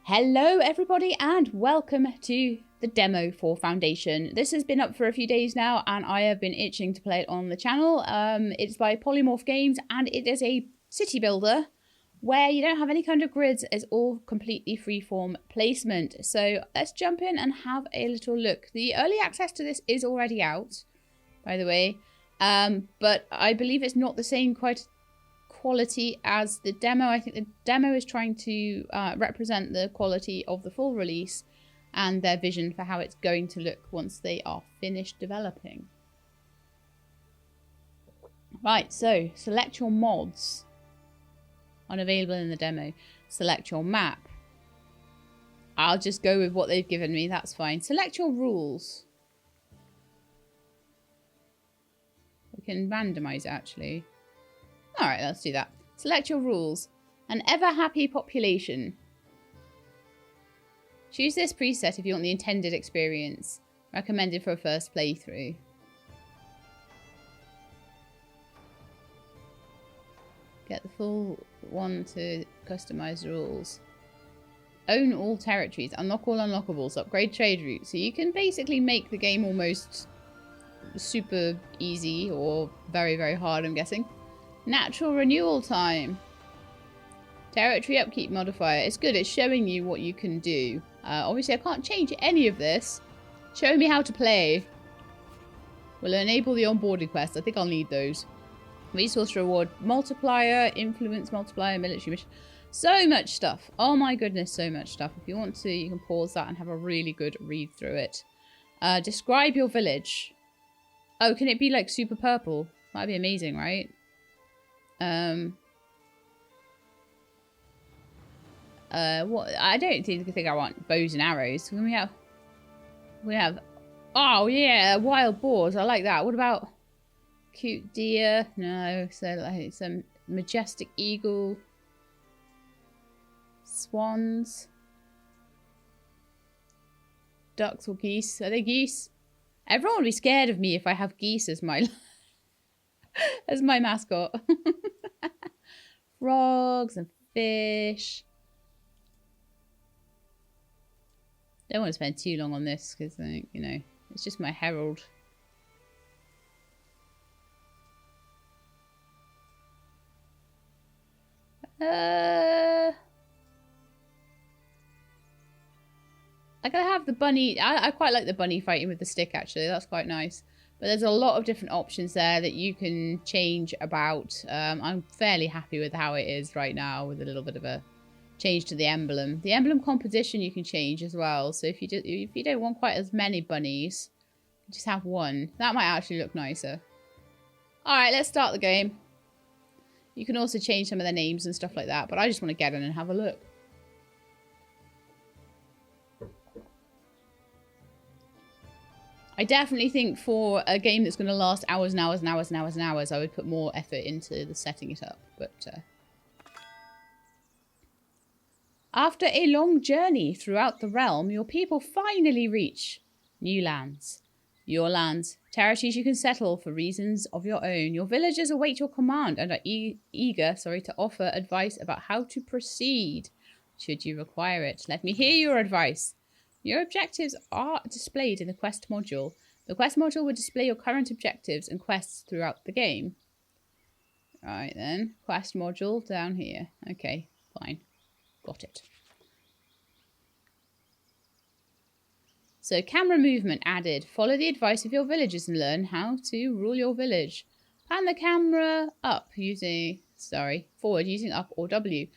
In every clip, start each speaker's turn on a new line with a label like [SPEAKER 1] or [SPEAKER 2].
[SPEAKER 1] Hello everybody and welcome to the demo for Foundation. This has been up for a few days now and I have been itching to play it on the channel. It's by Polymorph Games and it is a city builder where you don't have any kind of grids. It's all completely freeform placement. So let's jump in and have a little look. The early access to this is already out, by the way, but I believe it's not the same quality as the demo. I think the demo is trying to represent the quality of the full release and their vision for how it's going to look once they are finished developing. Right, so select your mods. Unavailable in the demo. Select your map. I'll just go with what they've given me, that's fine. Select your rules. We can randomize it actually. Alright, let's do that. Select your rules. An ever-happy population. Choose this preset if you want the intended experience. Recommended for a first playthrough. Get the full one to customize rules. Own all territories. Unlock all unlockables. Upgrade trade routes. So you can basically make the game almost super easy or very, very hard, I'm guessing. Natural renewal time. Territory upkeep modifier. It's good. It's showing you what you can do. Obviously, I can't change any of this. Show me how to play. We'll enable the onboarding quest. I think I'll need those. Resource reward multiplier, influence multiplier, military mission. So much stuff. Oh my goodness, so much stuff. If you want to, you can pause that and have a really good read through it. Describe your village. Oh, can it be like super purple? That'd be amazing, right? What? I don't think I want bows and arrows. We have. Oh yeah, wild boars. I like that. What about cute deer? No. So like some majestic eagle, swans, ducks or geese. Are they geese? Everyone would be scared of me if I have geese as my as my mascot. Frogs and fish. Don't want to spend too long on this because, you know, it's just my herald. I gotta have the bunny. I quite like the bunny fighting with the stick, actually. That's quite nice. But there's a lot of different options there that you can change about. I'm fairly happy with how it is right now with a little bit of a change to the emblem. The emblem composition you can change as well. So if you don't want quite as many bunnies, just have one. That might actually look nicer. Alright, let's start the game. You can also change some of their names and stuff like that, but I just want to get in and have a look. I definitely think for a game that's going to last hours and hours and hours and hours and hours, I would put more effort into the setting it up. But after a long journey throughout the realm, your people finally reach new lands. Your lands, territories you can settle for reasons of your own. Your villagers await your command and are eager to offer advice about how to proceed, should you require it. Let me hear your advice. Your objectives are displayed in the quest module. The quest module will display your current objectives and quests throughout the game. Right then, quest module down here. Okay, fine. Got it. So camera movement added. Follow the advice of your villagers and learn how to rule your village. Pan the camera up forward using up or W.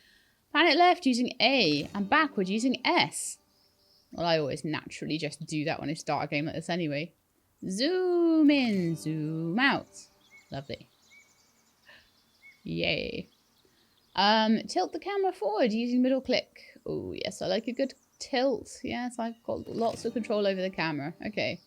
[SPEAKER 1] Pan it left using A and backward using S. Well, I always naturally just do that when I start a game like this anyway. Zoom in, zoom out. Lovely. Yay. Tilt the camera forward using middle click. Oh, yes, I like a good tilt. Yes, I've got lots of control over the camera. Okay.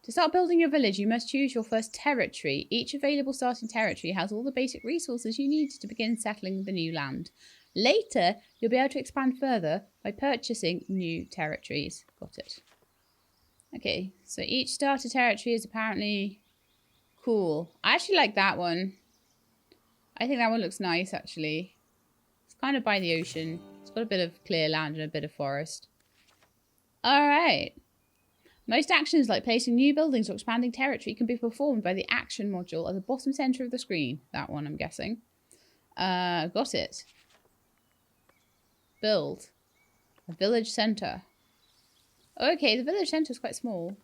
[SPEAKER 1] To start building your village, you must choose your first territory. Each available starting territory has all the basic resources you need to begin settling the new land. Later, you'll be able to expand further by purchasing new territories. Got it. Okay, so each starter territory is apparently cool. I actually like that one. I think that one looks nice, actually. It's kind of by the ocean. It's got a bit of clear land and a bit of forest. Alright. Most actions like placing new buildings or expanding territory can be performed by the action module at the bottom centre of the screen. That one, I'm guessing. Got it. Build. A village centre. Okay, the village centre is quite small.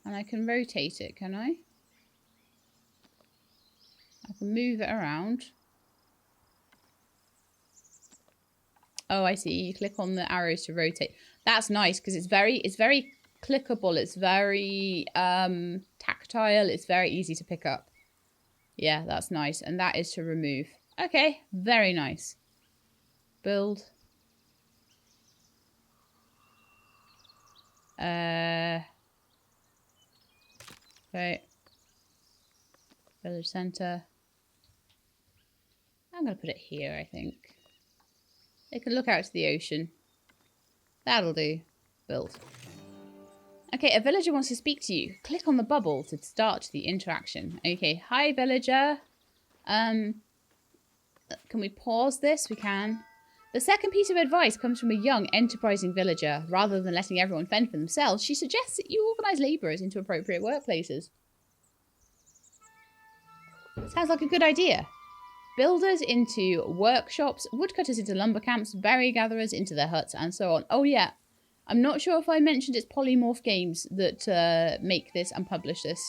[SPEAKER 1] And I can rotate it, can I? I can move it around. Oh, I see. You click on the arrows to rotate. That's nice because it's very clickable. It's very tactile. It's very easy to pick up. Yeah, that's nice. And that is to remove. Okay, very nice. Build. Okay. Village centre. I'm going to put it here, I think. They can look out to the ocean. That'll do. Build. Okay, a villager wants to speak to you. Click on the bubble to start the interaction. Okay, hi villager. Can we pause this? We can. The second piece of advice comes from a young, enterprising villager. Rather than letting everyone fend for themselves, she suggests that you organise labourers into appropriate workplaces. Sounds like a good idea. Builders into workshops, woodcutters into lumber camps, berry gatherers into their huts, and so on. Oh yeah, I'm not sure if I mentioned it's Polymorph Games that make this and publish this.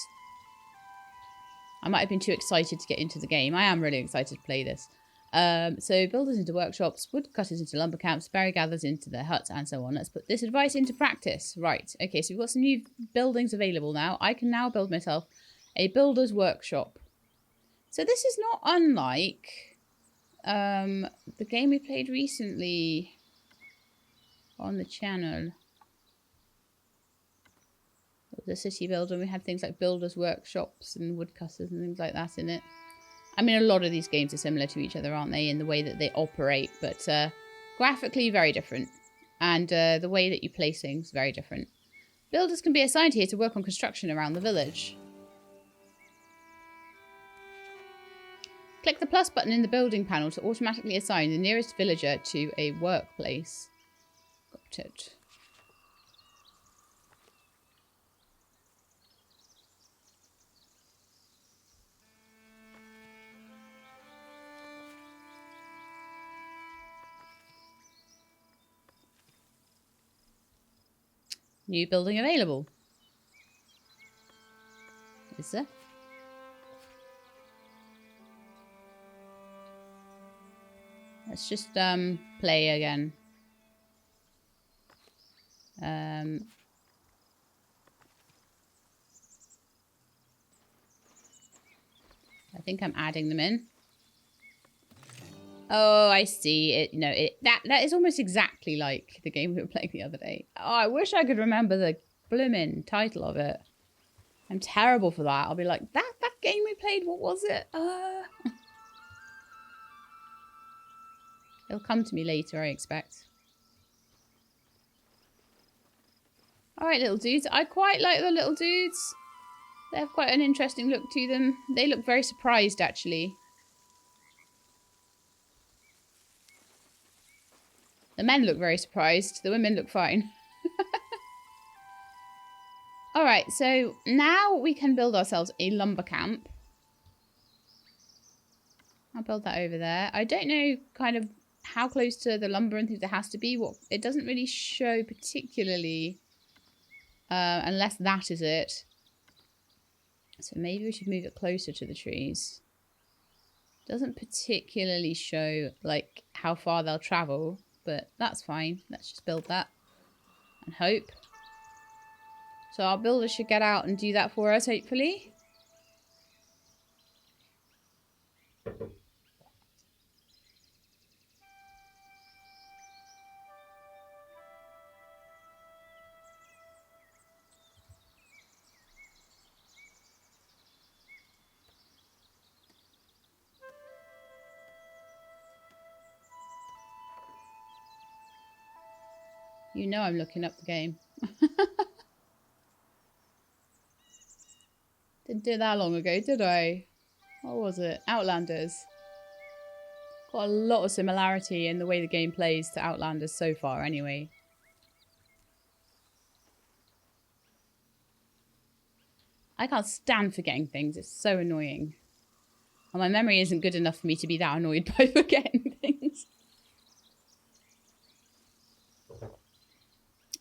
[SPEAKER 1] I might have been too excited to get into the game. I am really excited to play this. So builders into workshops, woodcutters into lumber camps, berry gatherers into their huts, and so on. Let's put this advice into practice. Right, okay, so we've got some new buildings available now. I can now build myself a builder's workshop. So this is not unlike the game we played recently on the channel. The city builder, we had things like builders' workshops and woodcutters and things like that in it. I mean, a lot of these games are similar to each other, aren't they, in the way that they operate, but graphically very different. And the way that you place things, very different. Builders can be assigned here to work on construction around the village. Click the plus button in the building panel to automatically assign the nearest villager to a workplace. Got it. New building available. Is there? Let's just play again. I think I'm adding them in. Oh, I see. It that is almost exactly like the game we were playing the other day. Oh, I wish I could remember the blooming title of it. I'm terrible for that. I'll be like, that game we played, what was it? It'll come to me later, I expect. Alright, little dudes. I quite like the little dudes. They have quite an interesting look to them. They look very surprised, actually. The men look very surprised. The women look fine. Alright, so now we can build ourselves a lumber camp. I'll build that over there. I don't know kind of how close to the lumber and things it has to be. It doesn't really show particularly, unless that is it. So maybe we should move it closer to the trees. Doesn't particularly show like how far they'll travel, but that's fine. Let's just build that and hope. So our builder should get out and do that for us, hopefully. You know I'm looking up the game. Didn't do that long ago, did I? What was it? Outlanders. Got a lot of similarity in the way the game plays to Outlanders so far, anyway. I can't stand forgetting things. It's so annoying. And my memory isn't good enough for me to be that annoyed by forgetting things.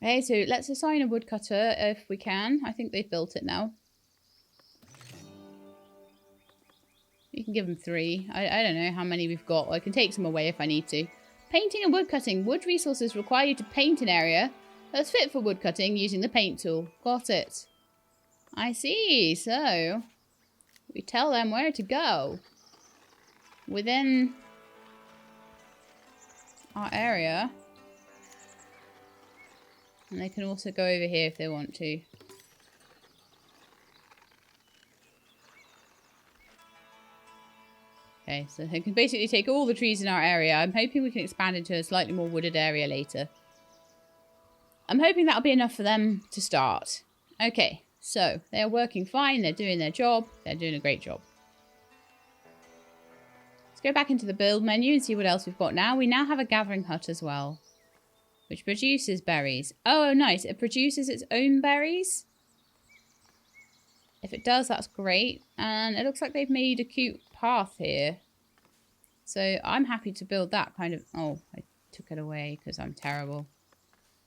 [SPEAKER 1] Okay, so let's assign a woodcutter if we can. I think they've built it now. You can give them 3. I don't know how many we've got. I can take some away if I need to. Painting and woodcutting. Wood resources require you to paint an area that's fit for woodcutting using the paint tool. Got it. I see. So, we tell them where to go. Within our area. And they can also go over here if they want to. Okay, so they can basically take all the trees in our area. I'm hoping we can expand into a slightly more wooded area later. I'm hoping that'll be enough for them to start. Okay, so they're working fine. They're doing their job. They're doing a great job. Let's go back into the build menu and see what else we've got now. We now have a gathering hut as well, which produces berries. Oh, nice. It produces its own berries. If it does, that's great. And it looks like they've made a cute path here. So I'm happy to build that kind of... Oh, I took it away because I'm terrible.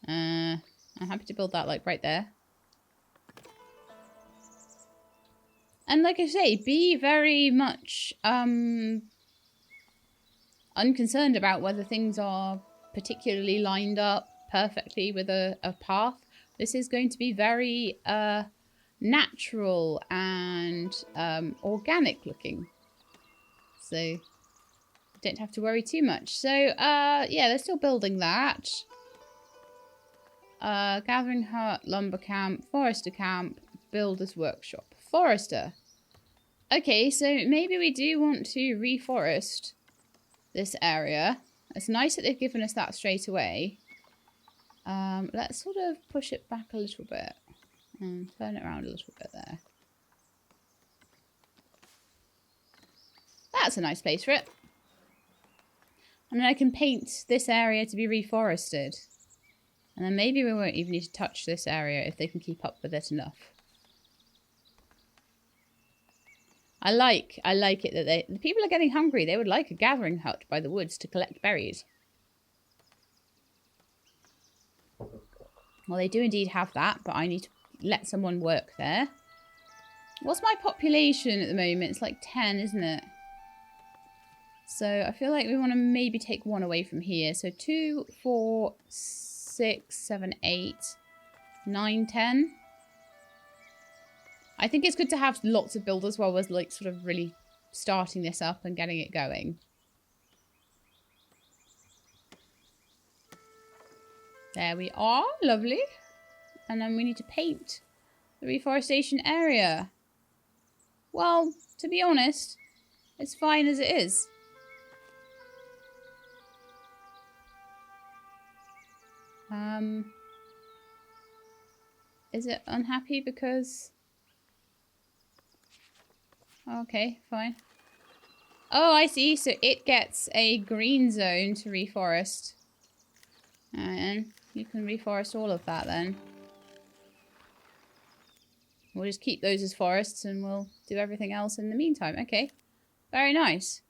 [SPEAKER 1] I'm happy to build that like right there. And like I say, be very much unconcerned about whether things are particularly lined up perfectly with a path. This is going to be very... natural and organic looking, so don't have to worry too much. So yeah, they're still building that. Gathering hut, lumber camp, forester camp, builder's workshop. Forester. Okay, so maybe we do want to reforest this area. It's nice that they've given us that straight away. Let's sort of push it back a little bit. And turn it around a little bit there. That's a nice place for it. And then I can paint this area to be reforested. And then maybe we won't even need to touch this area if they can keep up with it enough. I like it that the people are getting hungry. They would like a gathering hut by the woods to collect berries. Well, they do indeed have that, but I need to let someone work there. What's my population at the moment? It's like 10, isn't it? So I feel like we want to maybe take 1 away from here. So 2, 4, 6, 7, 8, 9, 10. I think it's good to have lots of builders while we're like sort of really starting this up and getting it going. There we are. Lovely. And then we need to paint the reforestation area. Well, to be honest, it's fine as it is. Is it unhappy because... Okay, fine. Oh, I see. So it gets a green zone to reforest. And you can reforest all of that then. We'll just keep those as forests and we'll do everything else in the meantime. Okay. Very nice.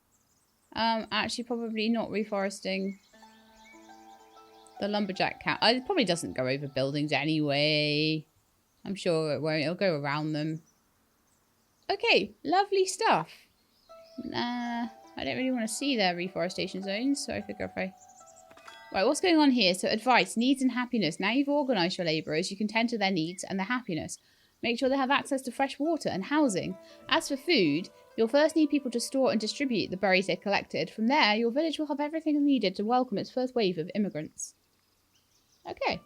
[SPEAKER 1] Actually, probably not reforesting the lumberjack camp. It probably doesn't go over buildings anyway. I'm sure it won't. It'll go around them. Okay. Lovely stuff. I don't really want to see their reforestation zones, so I figure if I... Right, what's going on here? So advice, needs and happiness. Now you've organised your labourers, you can tend to their needs and their happiness. Make sure they have access to fresh water and housing. As for food, you'll first need people to store and distribute the berries they collected. From there, your village will have everything needed to welcome its first wave of immigrants. Okay.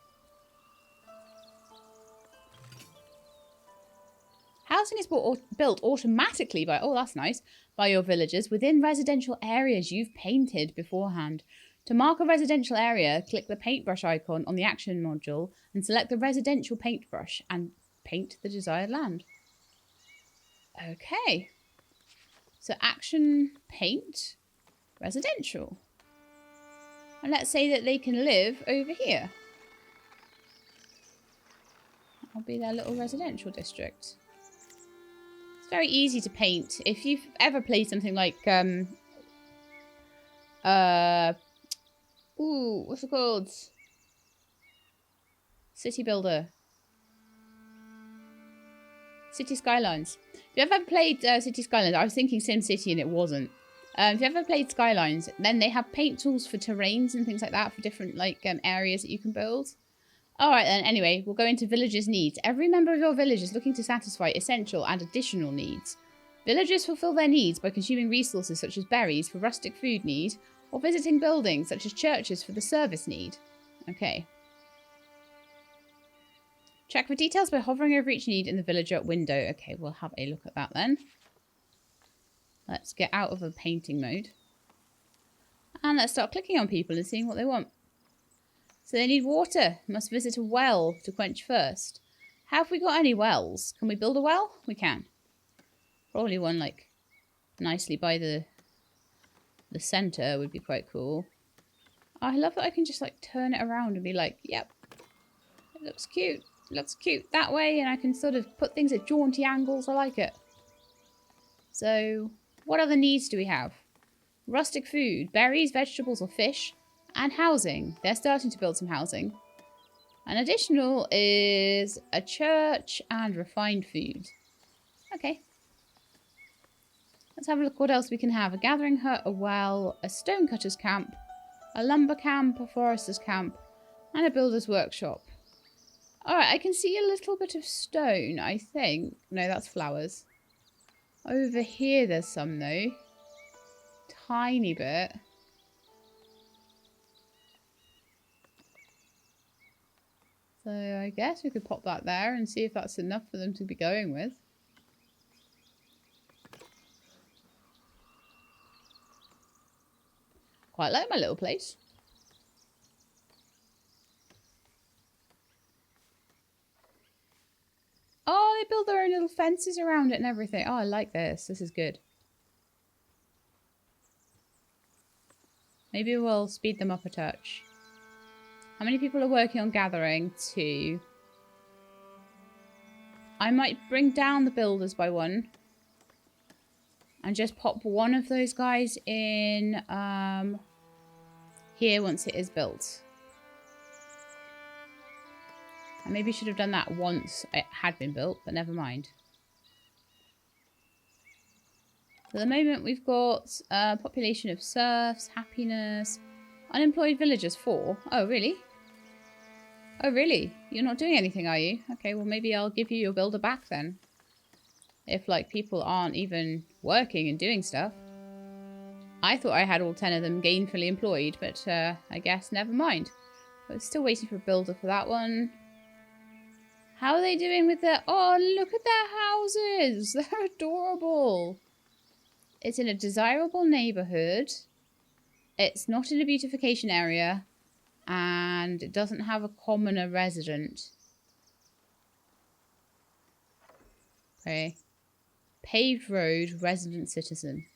[SPEAKER 1] Housing is built automatically by, oh that's nice, by your villagers within residential areas you've painted beforehand. To mark a residential area, click the paintbrush icon on the action module and select the residential paintbrush and paint the desired land. Okay. So action paint. residential. And let's say that they can live over here. That'll be their little residential district. It's very easy to paint. If you've ever played something like ooh, what's it called? City Builder. City Skylines. If you ever played City Skylines, I was thinking SimCity and it wasn't. If you ever played Skylines, then they have paint tools for terrains and things like that for different like areas that you can build. Alright then, anyway, we'll go into villagers' needs. Every member of your village is looking to satisfy essential and additional needs. Villagers fulfill their needs by consuming resources such as berries for rustic food need, or visiting buildings such as churches for the service need. Okay. Check for details by hovering over each need in the villager window. Okay, we'll have a look at that then. Let's get out of the painting mode. And let's start clicking on people and seeing what they want. So they need water. Must visit a well to quench thirst. Have we got any wells? Can we build a well? We can. Probably one like nicely by the center would be quite cool. Oh, I love that I can just like turn it around and be like, yep, it looks cute. It looks cute that way, and I can sort of put things at jaunty angles. I like it. So what other needs do we have? Rustic food, berries, vegetables or fish, and housing. They're starting to build some housing. An additional is a church and refined food. Okay. Let's have a look what else we can have. A gathering hut, a well, a stonecutter's camp, a lumber camp, a forester's camp, and a builder's workshop. Alright, I can see a little bit of stone, I think. No, that's flowers. Over here there's some though. Tiny bit. So I guess we could pop that there and see if that's enough for them to be going with. Quite like my little place. Oh, they build their own little fences around it and everything. Oh, I like this. This is good. Maybe we'll speed them up a touch. How many people are working on gathering? 2. I might bring down the builders by 1. And just pop one of those guys in here once it is built. I maybe should have done that once it had been built, but never mind. So at the moment we've got a population of serfs, happiness, unemployed villagers 4. Oh, really? Oh, really? You're not doing anything, are you? Okay, well maybe I'll give you your builder back then. If, like, people aren't even working and doing stuff. I thought I had all 10 of them gainfully employed, but I guess never mind. But still waiting for a builder for that one. How are they doing with their... Oh, look at their houses! They're adorable! It's in a desirable neighbourhood. It's not in a beautification area. And it doesn't have a commoner resident. Okay. Paved road, resident citizen.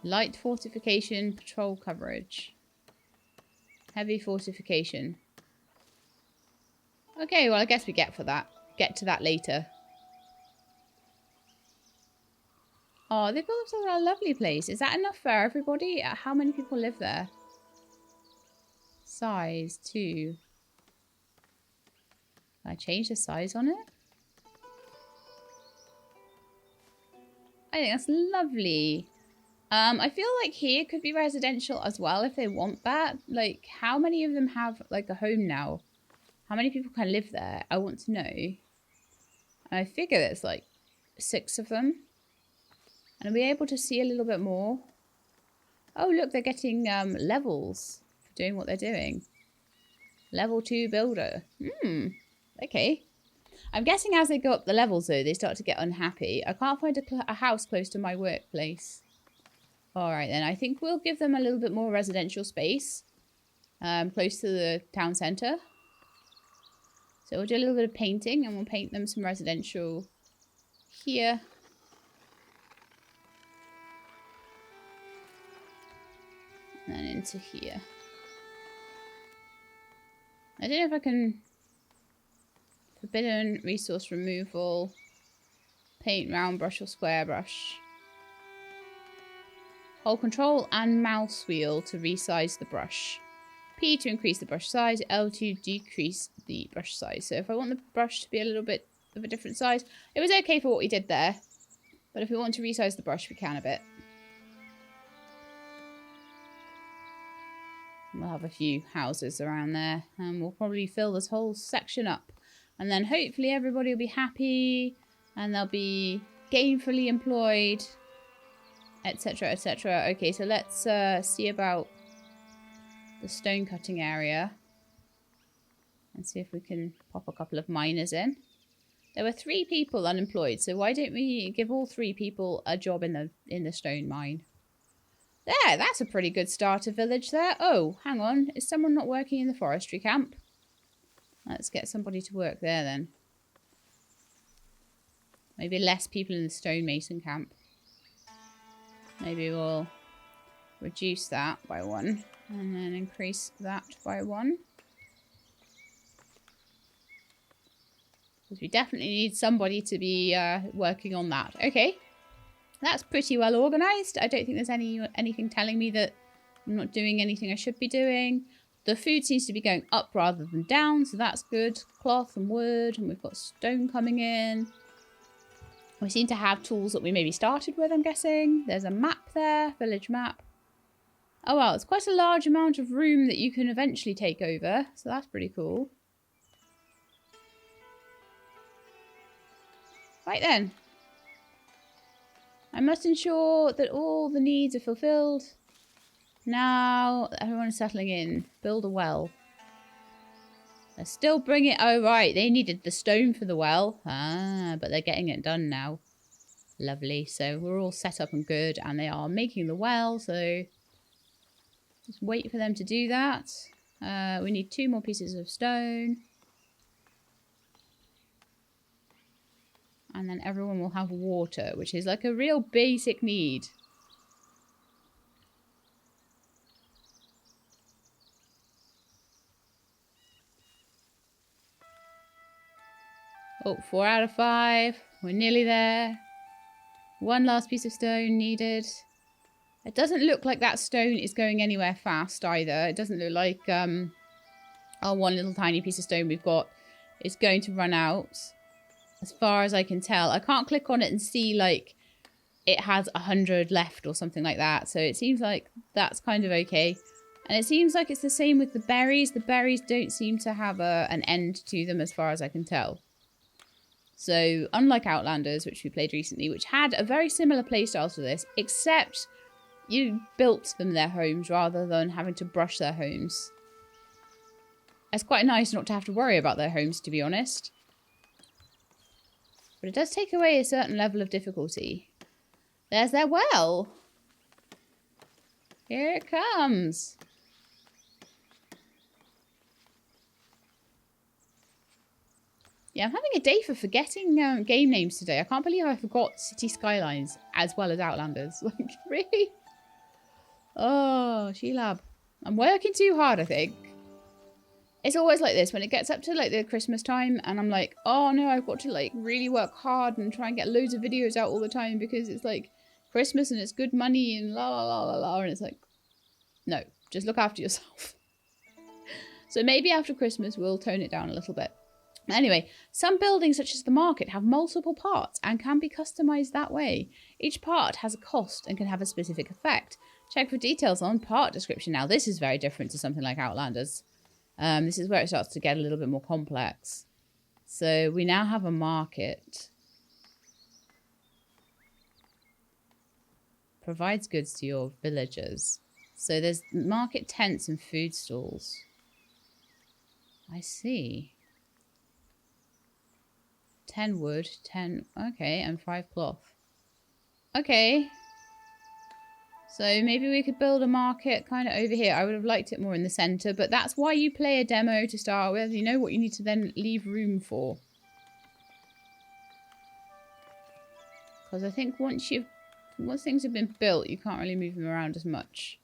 [SPEAKER 1] Light fortification, patrol coverage. Heavy fortification. Okay, well I guess we get to that later. Oh, they built themselves a lovely place. Is that enough for everybody? How many people live there? Size, 2. Can I change the size on it? I think that's lovely. I feel like here could be residential as well if they want that. Like, how many of them have, like, a home now? How many people can live there? I want to know. I figure there's, like, 6 of them. And are we able to see a little bit more? Oh, look, they're getting levels for doing what they're doing. Level 2 builder. Okay. I'm guessing as they go up the levels, though, they start to get unhappy. I can't find a house close to my workplace. Alright, then. I think we'll give them a little bit more residential space. Close to the town centre. So we'll do a little bit of painting, and we'll paint them some residential here. And then into here. I don't know if I can... Forbidden resource removal. Paint round brush or square brush. Hold control and mouse wheel to resize the brush. P to increase the brush size. L to decrease the brush size. So if I want the brush to be a little bit of a different size. It was okay for what we did there. But if we want to resize the brush, we can a bit. We'll have a few houses around there. And we'll probably fill this whole section up. And then hopefully everybody will be happy. And they'll be gainfully employed. Etc, etc. Okay, so let's see about the stone cutting area. And see if we can pop a couple of miners in. There were 3 people unemployed. So why don't we give all 3 people a job in the stone mine? There, that's a pretty good starter village there. Oh, hang on. Is someone not working in the forestry camp? Let's get somebody to work there then. Maybe less people in the stonemason camp. Maybe we'll reduce that by 1. And then increase that by 1. Because we definitely need somebody to be working on that. Okay. That's pretty well organised. I don't think there's anything telling me that I'm not doing anything I should be doing. The food seems to be going up rather than down, so that's good. Cloth and wood, and we've got stone coming in. We seem to have tools that we maybe started with, I'm guessing. There's a map there, village map. Oh well, it's quite a large amount of room that you can eventually take over, so that's pretty cool. Right then. I must ensure that all the needs are fulfilled. Now everyone is settling in. Build a well. They're still bringing... Oh, right. They needed the stone for the well. Ah, but they're getting it done now. Lovely. So we're all set up and good. And they are making the well. So just wait for them to do that. We need 2 more pieces of stone. And then everyone will have water, which is like a real basic need. Oh, 4 out of 5. We're nearly there. 1 last piece of stone needed. It doesn't look like that stone is going anywhere fast either. It doesn't look like our 1 little tiny piece of stone we've got is going to run out. As far as I can tell. I can't click on it and see, like, it has 100 left or something like that. So it seems like that's kind of okay. And it seems like it's the same with the berries. The berries don't seem to have an end to them as far as I can tell. So, unlike Outlanders, which we played recently, which had a very similar playstyle to this, except you built them their homes rather than having to brush their homes. It's quite nice not to have to worry about their homes, to be honest. But it does take away a certain level of difficulty. There's their well. Here it comes. Yeah, I'm having a day for forgetting game names today. I can't believe I forgot City Skylines as well as Outlanders. Like, really? Oh, Sheelab. I'm working too hard, I think. It's always like this when it gets up to like the Christmas time and I'm like, oh no, I've got to like really work hard and try and get loads of videos out all the time because it's like Christmas and it's good money and la la la la la, and it's like, no, just look after yourself. So maybe after Christmas we'll tone it down a little bit. Anyway, some buildings such as the market have multiple parts and can be customized that way. Each part has a cost and can have a specific effect. Check for details on part description. Now this is very different to something like Outlanders. This is where it starts to get a little bit more complex. So we now have a market. Provides goods to your villagers. So there's market tents and food stalls. I see. 10 wood, 10... Okay, and 5 cloth. Okay. So maybe we could build a market kind of over here. I would have liked it more in the centre, but that's why you play a demo to start with. You know what you need to then leave room for. Because I think once things have been built, you can't really move them around as much.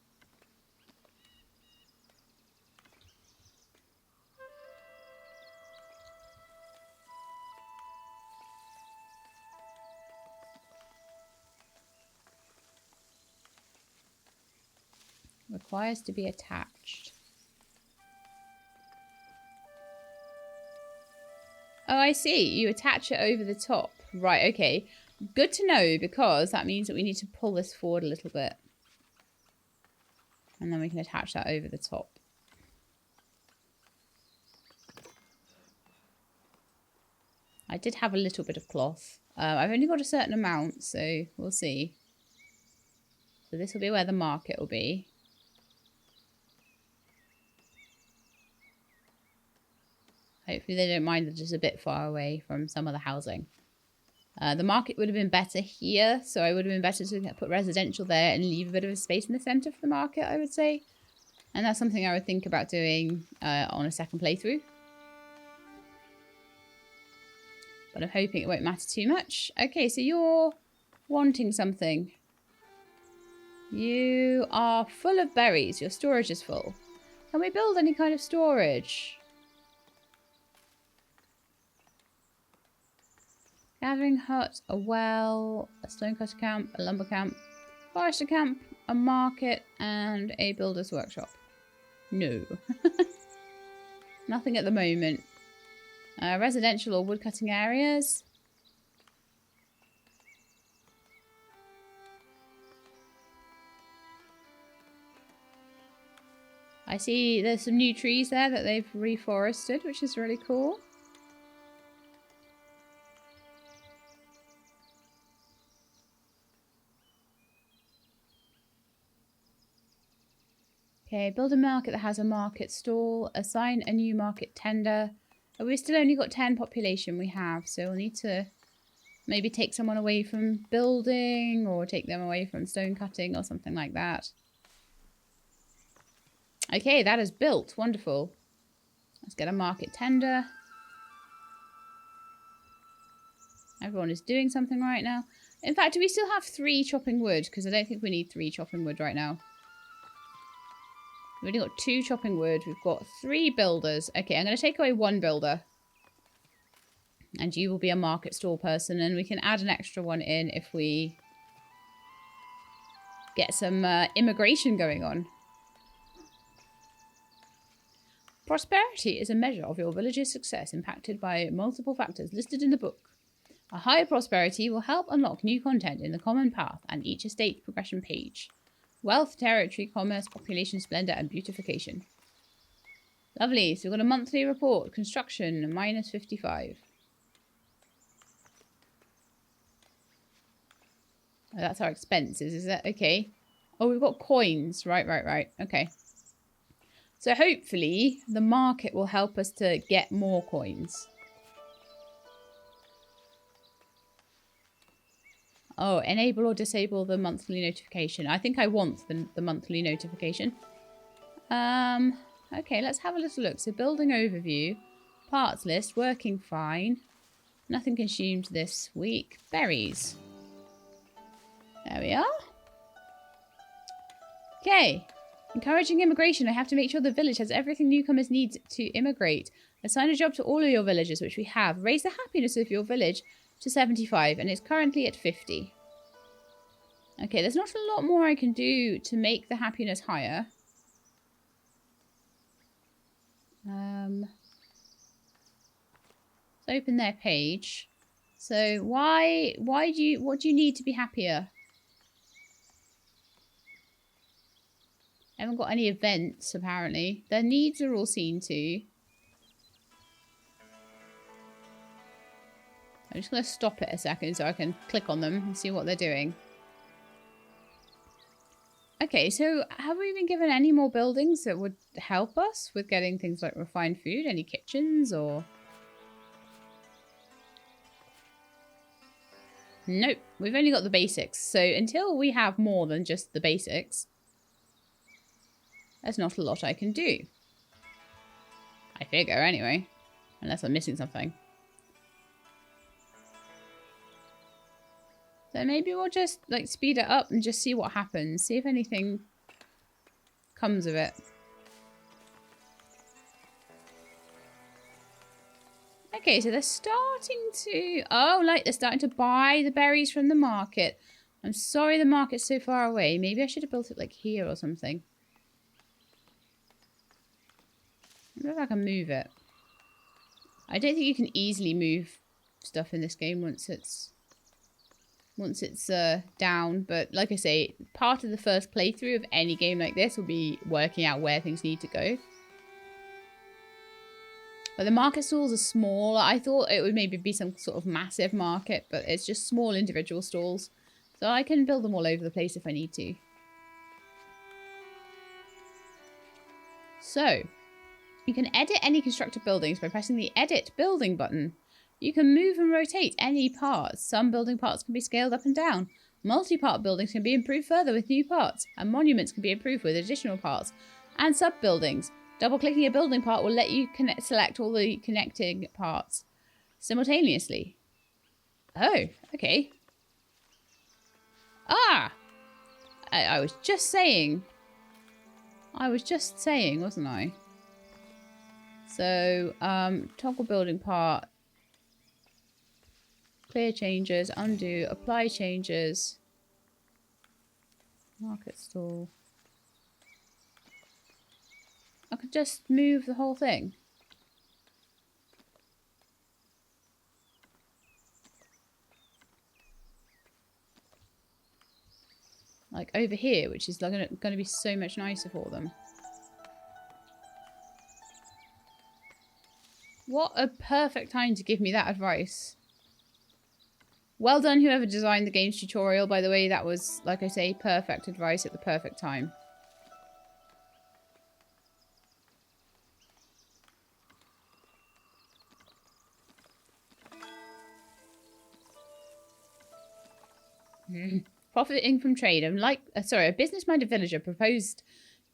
[SPEAKER 1] Requires to be attached. Oh, I see. You attach it over the top. Right, okay. Good to know, because that means that we need to pull this forward a little bit. And then we can attach that over the top. I did have a little bit of cloth. I've only got a certain amount, so we'll see. So this will be where the market will be. Hopefully they don't mind that it's just a bit far away from some of the housing. The market would have been better here, so it would have been better to put residential there and leave a bit of a space in the centre for the market, I would say. And that's something I would think about doing on a second playthrough. But I'm hoping it won't matter too much. Okay, so you're wanting something. You are full of berries. Your storage is full. Can we build any kind of storage? Gathering hut, a well, a stonecutter camp, a lumber camp, forester camp, a market, and a builder's workshop. No. Nothing at the moment. Residential or woodcutting areas. I see there's some new trees there that they've reforested, which is really cool. Okay, build a market that has a market stall. Assign a new market tender. Oh, we've still only got 10 population we have, so we'll need to maybe take someone away from building or take them away from stone cutting or something like that. Okay, that is built. Wonderful. Let's get a market tender. Everyone is doing something right now. In fact, do we still have 3 chopping wood? Because I don't think we need 3 chopping wood right now. We've only got 2 chopping wood. We've got 3 builders. Okay, I'm going to take away 1 builder. And you will be a market stall person. And we can add an extra one in if we get some immigration going on. Prosperity is a measure of your village's success impacted by multiple factors listed in the book. A higher prosperity will help unlock new content in the common path and each estate progression page. Wealth, territory, commerce, population, splendour, and beautification. Lovely. So we've got a monthly report. Construction, minus 55. Oh, that's our expenses, is that okay? Oh, we've got coins. Right. Okay. So hopefully the market will help us to get more coins. Oh, enable or disable the monthly notification. I think I want the monthly notification. Okay, let's have a little look. So building overview, parts list, working fine. Nothing consumed this week. Berries. There we are. Okay. Encouraging immigration. I have to make sure the village has everything newcomers need to immigrate. Assign a job to all of your villagers, which we have. Raise the happiness of your village to 75, and it's currently at 50. Okay, there's not a lot more I can do to make the happiness higher. Let's open their page. So what do you need to be happier? I haven't got any events, apparently. Their needs are all seen to. I'm just going to stop it a second so I can click on them and see what they're doing. Okay, so have we been given any more buildings that would help us with getting things like refined food? Any kitchens or... Nope, we've only got the basics. So until we have more than just the basics, there's not a lot I can do. I figure, anyway. Unless I'm missing something. So maybe we'll just, like, speed it up and just see what happens. See if anything comes of it. Okay, so they're starting to... Oh, like, they're starting to buy the berries from the market. I'm sorry the market's so far away. Maybe I should have built it, like, here or something. wonder if I can move it. I don't think you can easily move stuff in this game once it's down. But like I say, part of the first playthrough of any game like this will be working out where things need to go. But the market stalls are small. I thought it would maybe be some sort of massive market, but it's just small individual stalls. So I can build them all over the place if I need to. So, you can edit any constructed buildings by pressing the Edit Building button. You can move and rotate any parts. Some building parts can be scaled up and down. Multi-part buildings can be improved further with new parts. And monuments can be improved with additional parts. And sub-buildings. Double-clicking a building part will let you select all the connecting parts simultaneously. Oh, okay. Ah! I was just saying. Wasn't I? So, toggle building part. Clear changes, undo, apply changes. Market stall. I could just move the whole thing. Like over here, which is like going to be so much nicer for them. What a perfect time to give me that advice. Well done, whoever designed the game's tutorial, by the way. That was, like I say, perfect advice at the perfect time. Profiting from trade. A business-minded villager proposed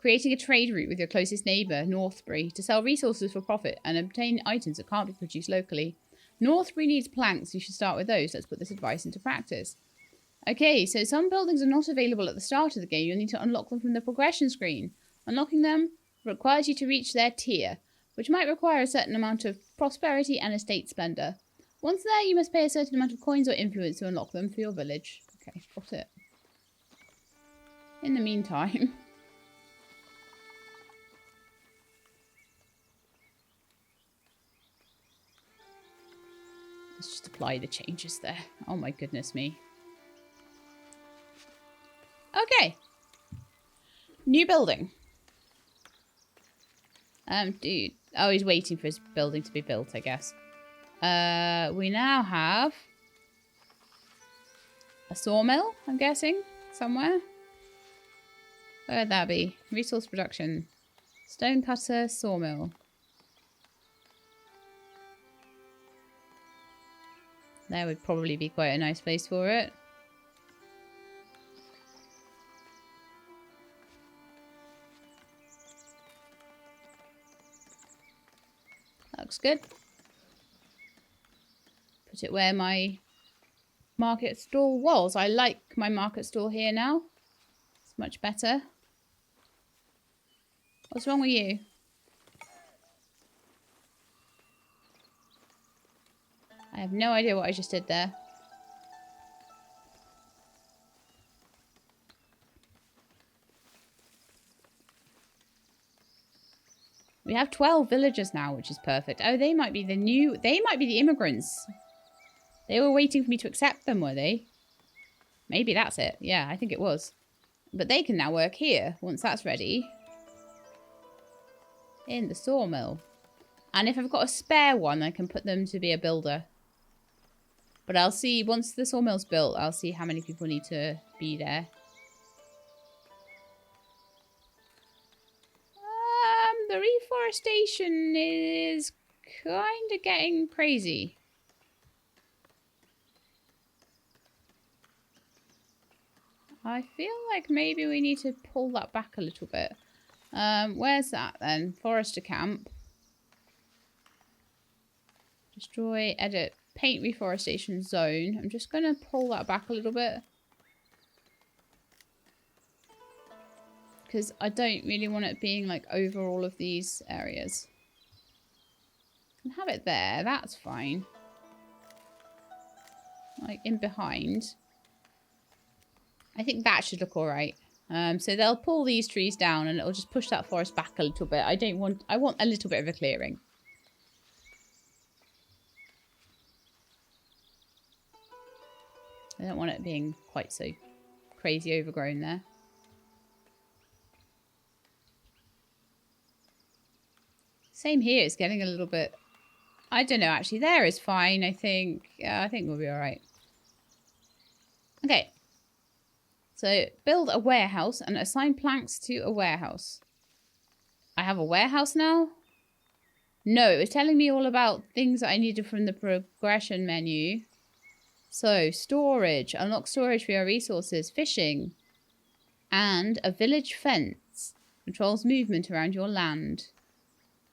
[SPEAKER 1] creating a trade route with your closest neighbour, Northbury, to sell resources for profit and obtain items that can't be produced locally. Northbury needs planks. You should start with those. Let's put this advice into practice. Okay, so some buildings are not available at the start of the game. You'll need to unlock them from the progression screen. Unlocking them requires you to reach their tier, which might require a certain amount of prosperity and estate splendour. Once there, you must pay a certain amount of coins or influence to unlock them for your village. Okay, got it. In the meantime... let's just apply the changes there. Oh my goodness me. Okay. New building. Dude. Oh, he's waiting for his building to be built, I guess. We now have a sawmill, I'm guessing, somewhere. Where would that be? Resource production. Stone cutter, sawmill. There would probably be quite a nice place for it. That looks good. Put it where my market stall was. I like my market stall here now. It's much better. What's wrong with you? I have no idea what I just did there. We have 12 villagers now, which is perfect. Oh, they might be the immigrants. They were waiting for me to accept them, were they? Maybe that's it. Yeah, I think it was. But they can now work here once that's ready. In the sawmill. And if I've got a spare one, I can put them to be a builder. But I'll see, once the sawmill's built, I'll see how many people need to be there. The reforestation is kind of getting crazy. I feel like maybe we need to pull that back a little bit. Where's that then? Forester camp. Destroy, edit, paint reforestation zone. I'm just going to pull that back a little bit. Because I don't really want it being like over all of these areas. I can have it there, that's fine. Like in behind. I think that should look alright. So they'll pull these trees down and it'll just push that forest back a little bit. I want a little bit of a clearing. I don't want it being quite so crazy overgrown there. Same here, it's getting a little bit... I don't know, actually. There is fine, I think. Yeah, I think we'll be alright. Okay. So, build a warehouse and assign planks to a warehouse. I have a warehouse now? No, it was telling me all about things that I needed from the progression menu. So, storage. Unlock storage for your resources. Fishing. And a village fence. Controls movement around your land.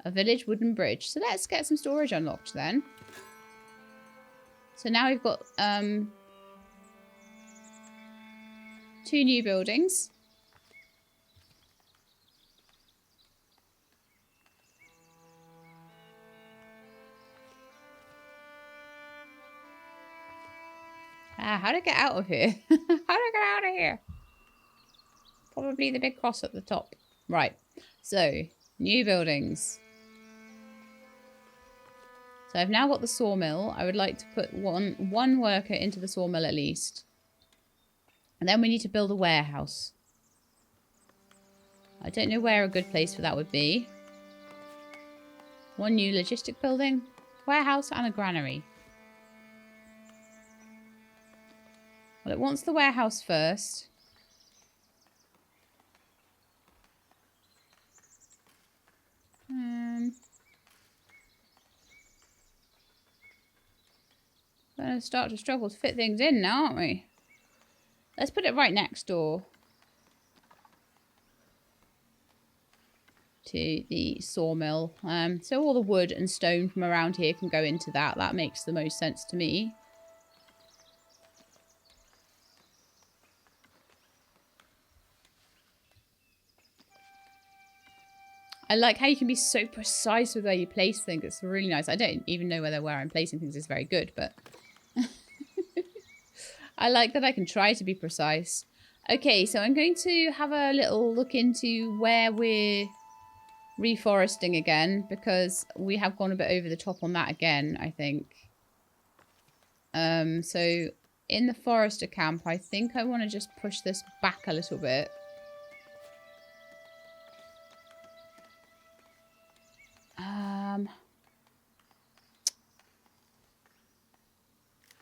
[SPEAKER 1] A village wooden bridge. So let's get some storage unlocked then. So now we've got 2 new buildings. How to get out of here? How to get out of here? Probably the big cross at the top. Right. So, new buildings. So I've now got the sawmill. I would like to put one worker into the sawmill at least. And then we need to build a warehouse. I don't know where a good place for that would be. 1 new logistic building, warehouse and a granary. Well, it wants the warehouse first. We're going to start to struggle to fit things in now, aren't we? Let's put it right next door to the sawmill. So all the wood and stone from around here can go into that. That makes the most sense to me. I like how you can be so precise with where you place things. It's really nice. I don't even know whether where I'm placing things is very good, but... I like that I can try to be precise. Okay, so I'm going to have a little look into where we're reforesting again, because we have gone a bit over the top on that again, I think. So in the forester camp, I think I want to just push this back a little bit.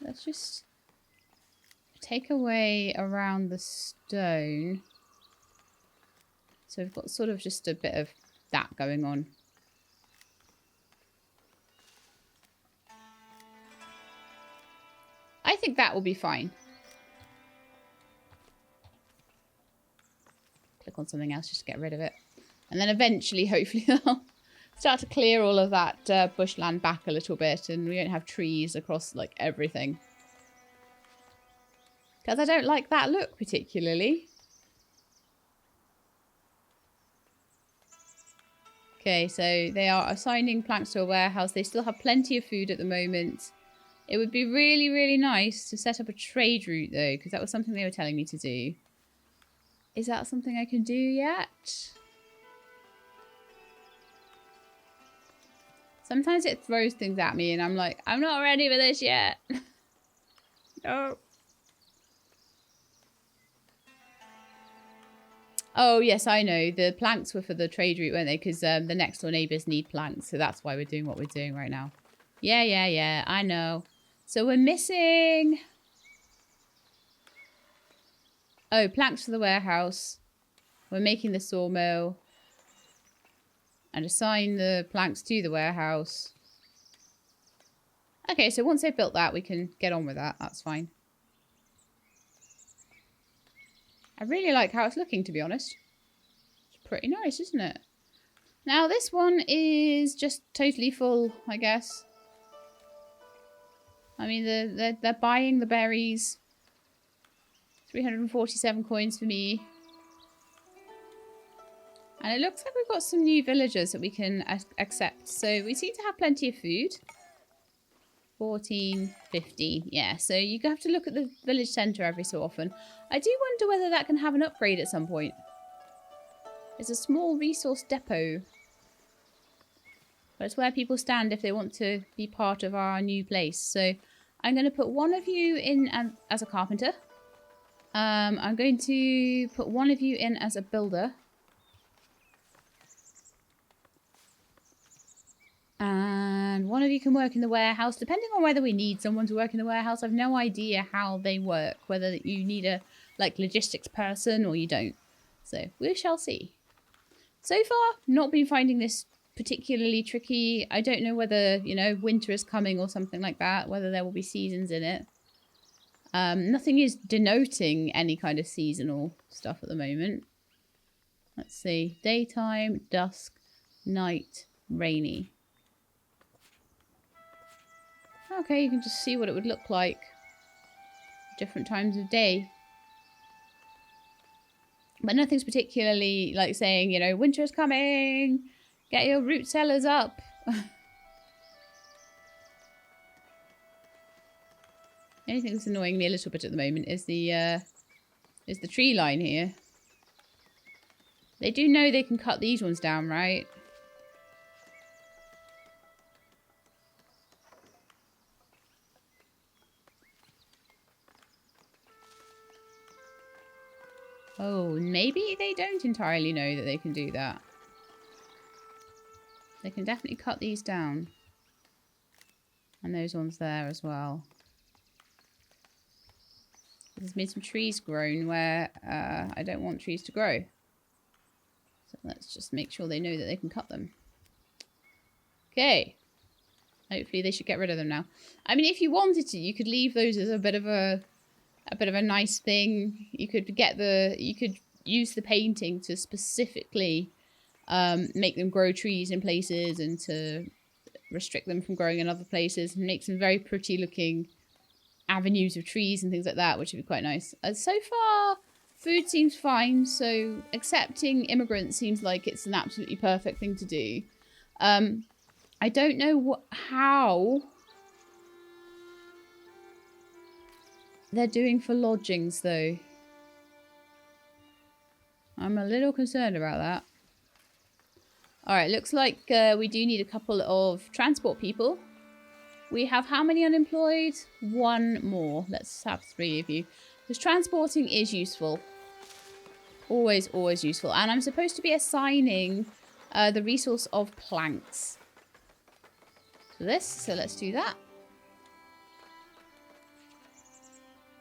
[SPEAKER 1] Let's just take away around the stone. So we've got sort of just a bit of that going on. I think that will be fine. Click on something else just to get rid of it. And then eventually, hopefully, I'll start to clear all of that bushland back a little bit, and we won't have trees across like everything. Because I don't like that look particularly. Okay, so they are assigning planks to a warehouse. They still have plenty of food at the moment. It would be really, really nice to set up a trade route though, because that was something they were telling me to do. Is that something I can do yet? Sometimes it throws things at me and I'm like, I'm not ready for this yet. No. Oh, yes, I know. The planks were for the trade route, weren't they? Because the next door neighbours need planks. So that's why we're doing what we're doing right now. Yeah. I know. So we're missing... Oh, planks for the warehouse. We're making the sawmill. And assign the planks to the warehouse. Okay, so once they've built that, we can get on with that. That's fine. I really like how it's looking, to be honest. It's pretty nice, isn't it? Now, this one is just totally full, I guess. I mean, they're buying the berries. 347 coins for me. And it looks like we've got some new villagers that we can accept. So we seem to have plenty of food. 14, 15. Yeah, so you have to look at the village centre every so often. I do wonder whether that can have an upgrade at some point. It's a small resource depot. But it's where people stand if they want to be part of our new place. So I'm going to put one of you in as a carpenter. I'm going to put one of you in as a builder. And one of you can work in the warehouse, depending on whether we need someone to work in the warehouse. I've no idea how they work, whether you need a logistics person or you don't. So we shall see. So far, not been finding this particularly tricky. I don't know whether, you know, winter is coming or something like that, whether there will be seasons in it. Nothing is denoting any kind of seasonal stuff at the moment. Let's see. Daytime, dusk, night, rainy. Okay, you can just see what it would look like. Different times of day. But nothing's particularly like saying, you know, winter is coming. Get your root cellars up. Anything that's annoying me a little bit at the moment is the tree line here. They do know they can cut these ones down, right? Oh, maybe they don't entirely know that they can do that. They can definitely cut these down. And those ones there as well. There's been some trees grown where I don't want trees to grow. So let's just make sure they know that they can cut them. Okay. Hopefully they should get rid of them now. I mean, if you wanted to, you could leave those as a bit of a nice thing. You could use the painting to specifically make them grow trees in places and to restrict them from growing in other places and make some very pretty looking avenues of trees and things like that, which would be quite nice. So far, food seems fine, so accepting immigrants seems like it's an absolutely perfect thing to do. I don't know how they're doing for lodgings, though. I'm a little concerned about that. Alright, looks like we do need a couple of transport people. We have how many unemployed? One more. Let's have 3 of you. Because transporting is useful. Always, always useful. And I'm supposed to be assigning the resource of planks to this. So let's do that.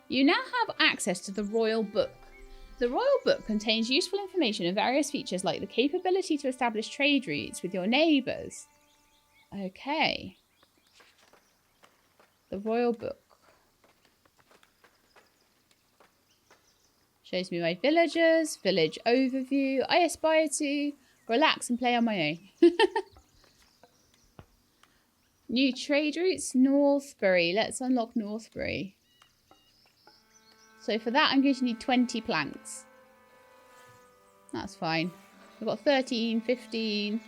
[SPEAKER 1] You now have access to the Royal Book. The Royal Book contains useful information and various features like the capability to establish trade routes with your neighbours. Okay. The Royal Book. Shows me my villagers, village overview. I aspire to relax and play on my own. New trade routes, Northbury. Let's unlock Northbury. So for that, I'm going to need 20 planks. That's fine. We've got 13, 15.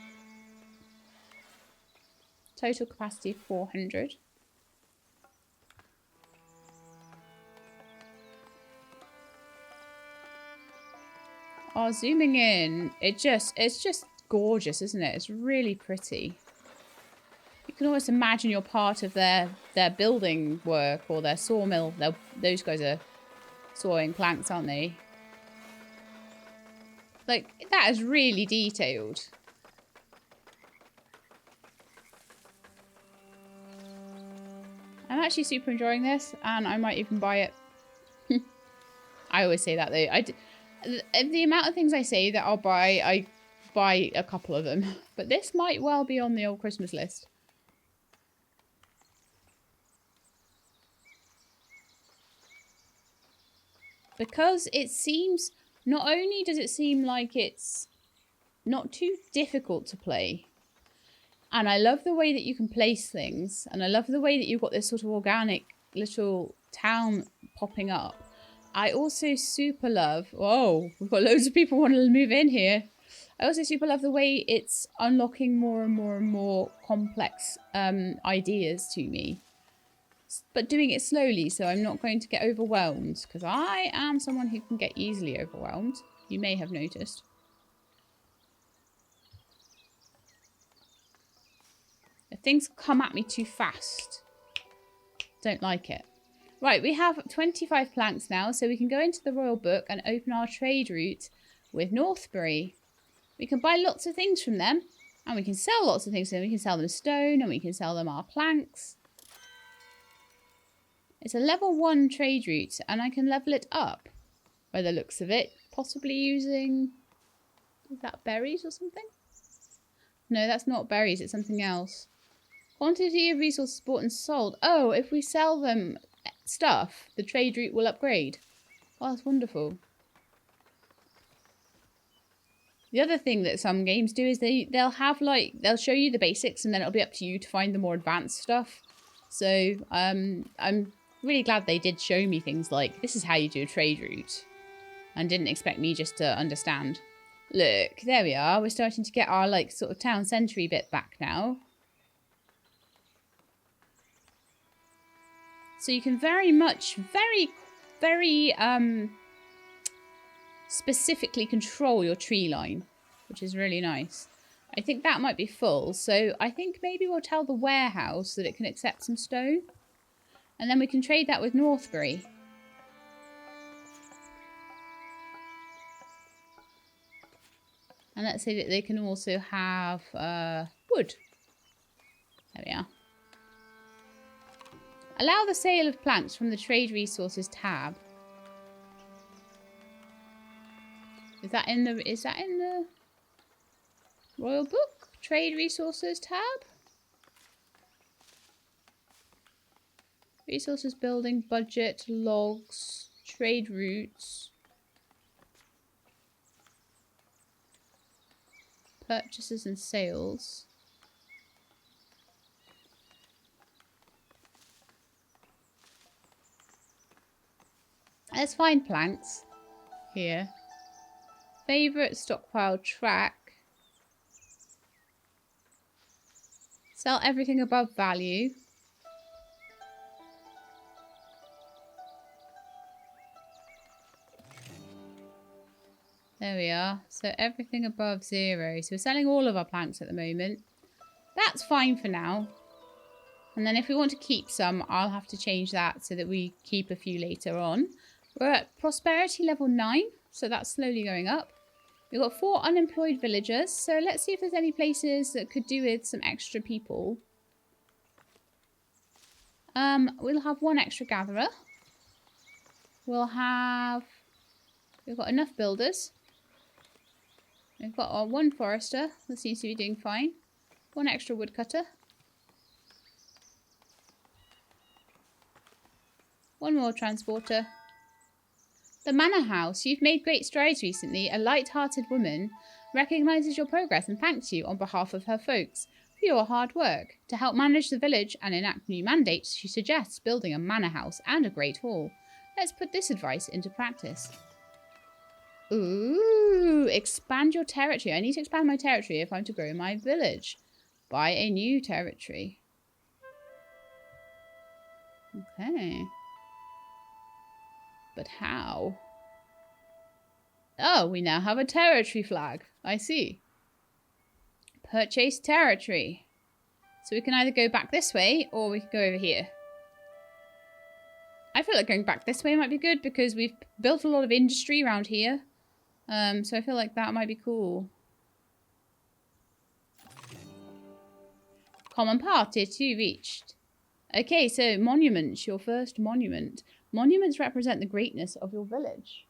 [SPEAKER 1] Total capacity 400. Oh, zooming in, it's just gorgeous, isn't it? It's really pretty. You can almost imagine you're part of their building work or their sawmill. Those guys are sawing planks, aren't they? Like, that is really detailed. I'm actually super enjoying this, and I might even buy it. I always say that, though. The amount of things I say that I'll buy, I buy a couple of them. But this might well be on the old Christmas list. Because it seems, not only does it seem like it's not too difficult to play, and I love the way that you can place things, and I love the way that you've got this sort of organic little town popping up. I also super love, whoa, we've got loads of people wanting to move in here. I also super love the way it's unlocking more and more and more complex ideas to me. but doing it slowly so I'm not going to get overwhelmed, because I am someone who can get easily overwhelmed. You may have noticed. If things come at me too fast, don't like it. Right, we have 25 planks now, so we can go into the royal book and open our trade route with Northbury. We can buy lots of things from them, and we can sell lots of things from them. We can sell them stone, and we can sell them our planks. It's a level 1 trade route, and I can level it up by the looks of it. Possibly using... is that berries or something? No, that's not berries. It's something else. Quantity of resources bought and sold. Oh, if we sell them stuff, the trade route will upgrade. Oh, that's wonderful. The other thing that some games do is they'll have like, they'll show you the basics and then it'll be up to you to find the more advanced stuff. So I'm really glad they did show me things like, this is how you do a trade route. And didn't expect me just to understand. Look, there we are. We're starting to get our like sort of town century bit back now. So you can very much, very specifically control your tree line, which is really nice. I think that might be full, so I think maybe we'll tell the warehouse that it can accept some stone. And then we can trade that with Northbury. And let's say that they can also have wood. There we are. Allow the sale of planks from the Trade Resources tab. Is that in the Royal Book? Trade Resources tab? Resources, building, budget, logs, trade routes, purchases and sales. Let's find planks here. Favorite stockpile track. Sell everything above value. There we are. So everything above 0. So we're selling all of our planks at the moment. That's fine for now. And then if we want to keep some, I'll have to change that so that we keep a few later on. We're at prosperity level 9. So that's slowly going up. We've got 4 unemployed villagers. So let's see if there's any places that could do with some extra people. We'll have 1 extra gatherer. We've got enough builders. We've got our 1 forester that seems to be doing fine. 1 extra woodcutter. 1 more transporter. The Manor House. You've made great strides recently. A light-hearted woman recognises your progress and thanks you on behalf of her folks for your hard work. To help manage the village and enact new mandates, she suggests building a manor house and a great hall. Let's put this advice into practice. Ooh, expand your territory. I need to expand my territory if I'm to grow my village. Buy a new territory. Okay. But how? Oh, we now have a territory flag. I see. Purchase territory. So we can either go back this way or we can go over here. I feel like going back this way might be good because we've built a lot of industry around here. So I feel like that might be cool. Common path, tier 2 reached. Okay, so monuments, your first monument. Monuments represent the greatness of your village.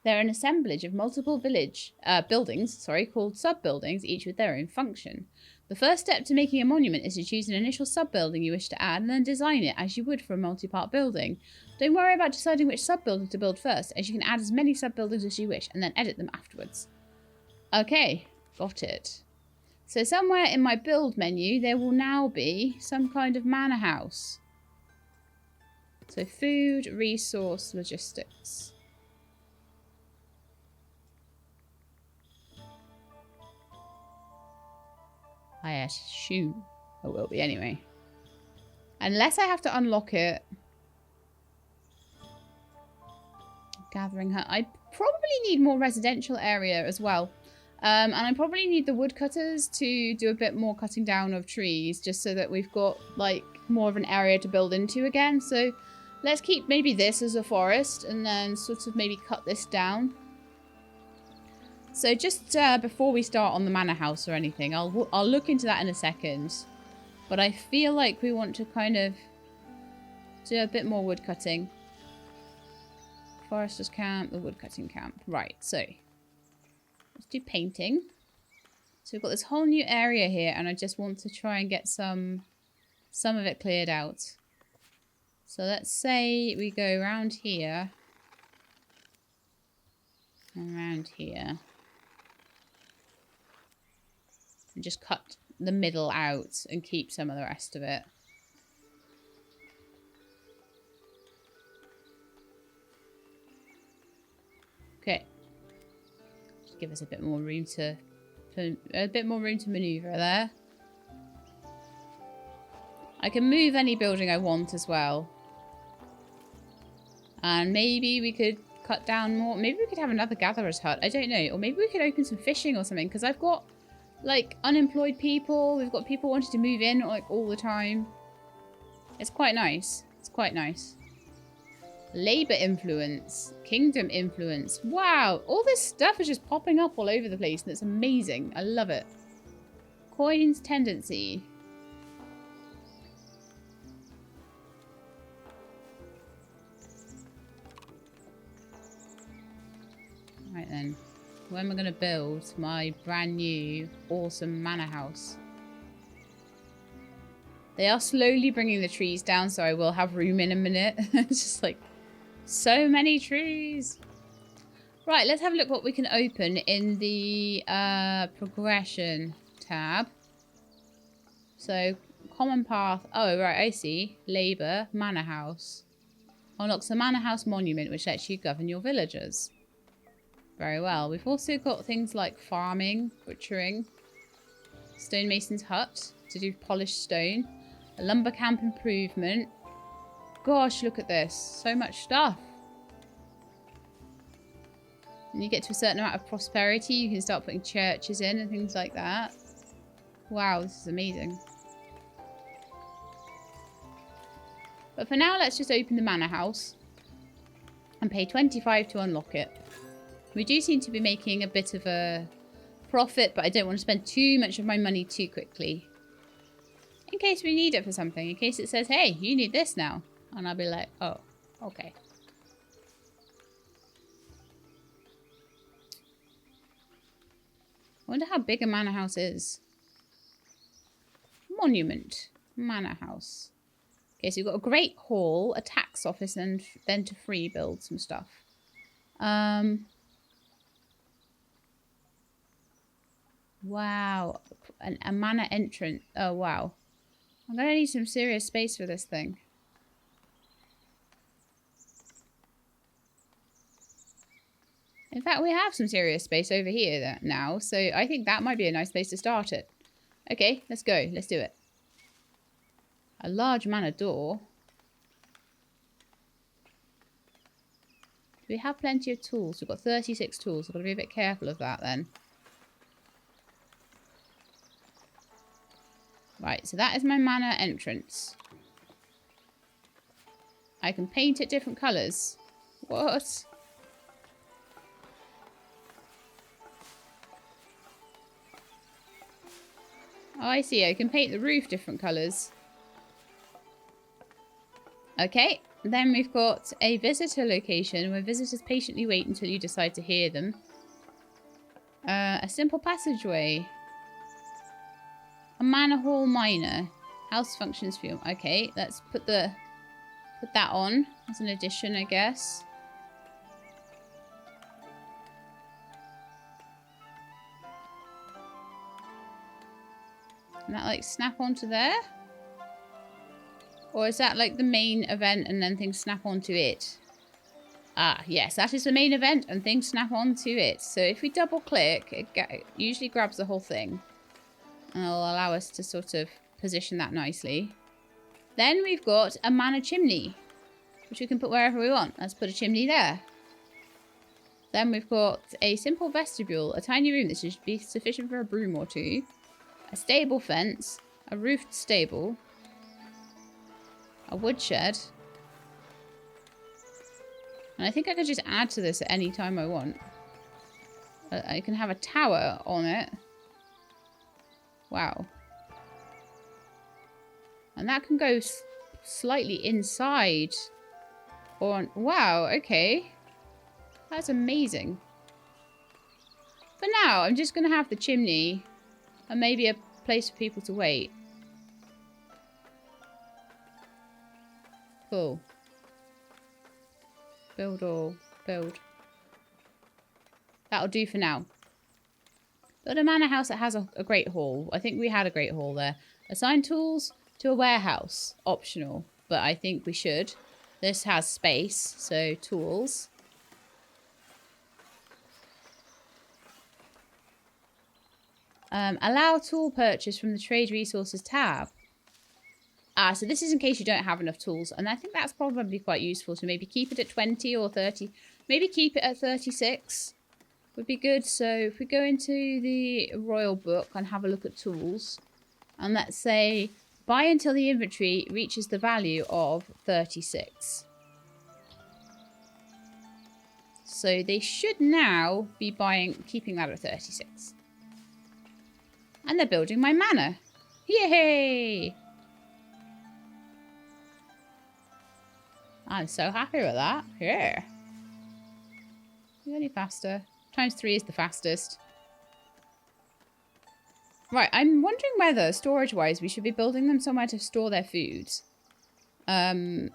[SPEAKER 1] They're an assemblage of multiple buildings, called sub-buildings, each with their own function. The first step to making a monument is to choose an initial sub-building you wish to add and then design it as you would for a multi-part building. Don't worry about deciding which sub-building to build first, as you can add as many sub-buildings as you wish and then edit them afterwards. Okay, got it. So somewhere in my build menu, there will now be some kind of manor house. So food, resource, logistics. I assume it will be anyway. Unless I have to unlock it. Gathering hut. I probably need more residential area as well. And I probably need the woodcutters to do a bit more cutting down of trees, just so that we've got, like, more of an area to build into again. So let's keep maybe this as a forest, and then sort of maybe cut this down. So just before we start on the manor house or anything, I'll look into that in a second. But I feel like we want to kind of do a bit more woodcutting. Foresters camp, the woodcutting camp. Right, so let's do painting. So we've got this whole new area here, and I just want to try and get some of it cleared out. So let's say we go around here and around here and just cut the middle out and keep some of the rest of it. Okay. Just give us a bit more room to maneuver there. I can move any building I want as well. And maybe we could cut down more. Maybe we could have another gatherer's hut. I don't know. Or maybe we could open some fishing or something. Because I've got, like, unemployed people. We've got people wanting to move in, like, all the time. It's quite nice. It's quite nice. Labour influence. Kingdom influence. Wow. All this stuff is just popping up all over the place. And it's amazing. I love it. Coins tendency. Right then. Where am I going to build my brand new awesome manor house? They are slowly bringing the trees down, so I will have room in a minute. It's just like so many trees. Right, let's have a look what we can open in the progression tab. So common path. Oh, right, I see. Labour, manor house. Unlocks the manor house monument, which lets you govern your villagers. Very well. We've also got things like farming, butchering, stonemason's hut to do polished stone, a lumber camp improvement. Gosh, look at this. So much stuff. When you get to a certain amount of prosperity, you can start putting churches in and things like that. Wow, this is amazing. But for now, let's just open the manor house and pay 25 to unlock it. We do seem to be making a bit of a profit, but I don't want to spend too much of my money too quickly. In case we need it for something. In case it says, hey, you need this now. And I'll be like, oh, okay. I wonder how big a manor house is. Monument. Manor house. Okay, so we've got a great hall, a tax office, and then to free build some stuff. Wow. A manor entrance. Oh, wow. I'm going to need some serious space for this thing. In fact, we have some serious space over here now, so I think that might be a nice place to start it. Okay, let's go. Let's do it. A large manor door. Do we have plenty of tools? We've got 36 tools. I've got to be a bit careful of that then. Right, so that is my manor entrance. I can paint it different colours. What? Oh, I see. I can paint the roof different colours. Okay, then we've got a visitor location where visitors patiently wait until you decide to hear them. A simple passageway. A manor hall minor. House functions film. Okay, let's put that on as an addition, I guess. Can that like snap onto there? Or is that like the main event and then things snap onto it? Ah, yes, that is the main event and things snap onto it. So if we double click, it usually grabs the whole thing. And it'll allow us to sort of position that nicely. Then we've got a manor chimney, which we can put wherever we want. Let's put a chimney there. Then we've got a simple vestibule, a tiny room that should be sufficient for a broom or two, a stable fence, a roofed stable, a woodshed. And I think I could just add to this at any time I want. I can have a tower on it. Wow. And that can go slightly inside. Or wow, okay. That's amazing. For now, I'm just going to have the chimney and maybe a place for people to wait. Cool. Build all. Build. That'll do for now. Build a manor house that has a great hall. I think we had a great hall there. Assign tools to a warehouse. Optional. But I think we should. This has space. So tools. Allow tool purchase from the trade resources tab. So this is in case you don't have enough tools. And I think that's probably quite useful to maybe keep it at 20 or 30. Maybe keep it at 36 would be good. So if we go into the royal book and have a look at tools. And let's say buy until the inventory reaches the value of 36. So they should now be keeping that at 36. And they're building my manor. Yay! I'm so happy with that. Yeah. Any faster? ×3 is the fastest. Right, I'm wondering whether, storage-wise, we should be building them somewhere to store their foods. It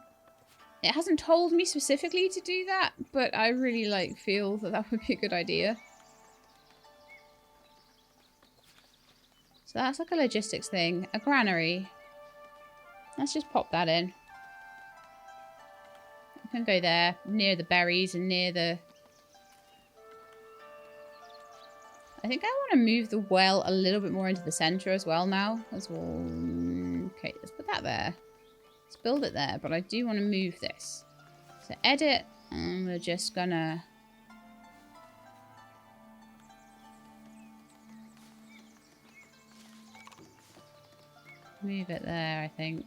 [SPEAKER 1] hasn't told me specifically to do that, but I really feel that would be a good idea. So that's like a logistics thing. A granary. Let's just pop that in. I can go there, near the berries and near the... I think I want to move the well a little bit more into the centre as well now. As well. Okay, let's put that there. Let's build it there, but I do want to move this. So edit, and we're just gonna... move it there, I think.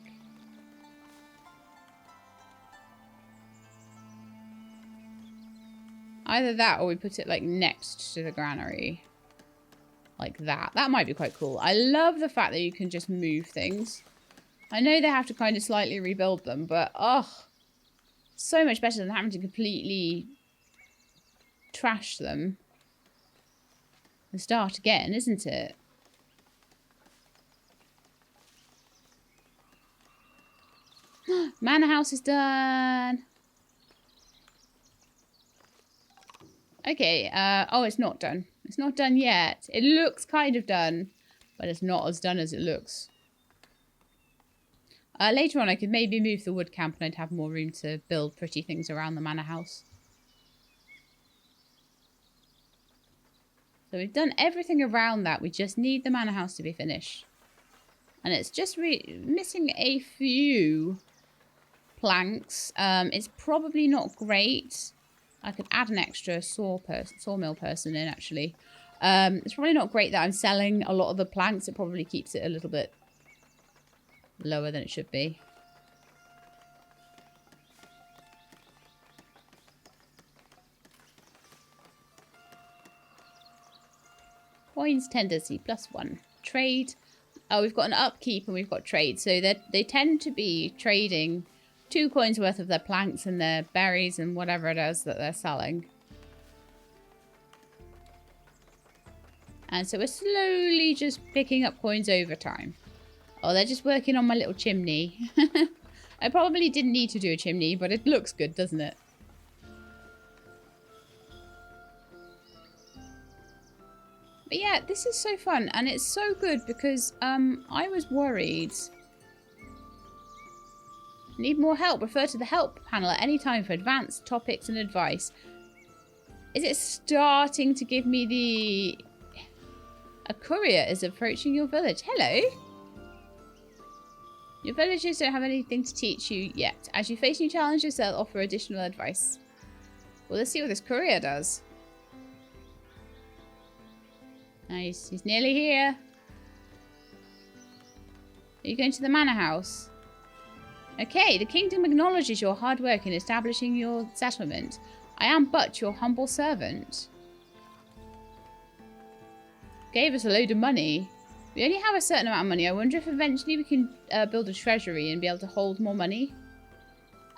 [SPEAKER 1] Either that or we put it next to the granary. Like that. That might be quite cool. I love the fact that you can just move things. I know they have to kind of slightly rebuild them, but so much better than having to completely trash them and start again, isn't it? Manor house is done. Okay, oh, it's not done. It's not done yet. It looks kind of done, but it's not as done as it looks. Later on, I could maybe move the wood camp and I'd have more room to build pretty things around the manor house. So we've done everything around that. We just need the manor house to be finished. And it's just missing a few planks. It's probably not great. I could add an extra sawmill person in, actually. It's probably not great that I'm selling a lot of the planks. It probably keeps it a little bit lower than it should be. Coins tendency +1. Trade. Oh, we've got an upkeep and we've got trade. So they tend to be trading 2 coins worth of their planks and their berries and whatever it is that they're selling. And so we're slowly just picking up coins over time. Oh, they're just working on my little chimney. I probably didn't need to do a chimney, but it looks good, doesn't it? But yeah, this is so fun. And it's so good because I was worried. Need more help? Refer to the help panel at any time for advanced topics and advice. Is it starting to give me the... A courier is approaching your village. Hello. Your villagers don't have anything to teach you yet. As you face new challenges, they'll offer additional advice. Well, let's see what this courier does. Nice. He's nearly here. Are you going to the manor house? Okay, the kingdom acknowledges your hard work in establishing your settlement. I am but your humble servant. Gave us a load of money. We only have a certain amount of money. I wonder if eventually we can build a treasury and be able to hold more money.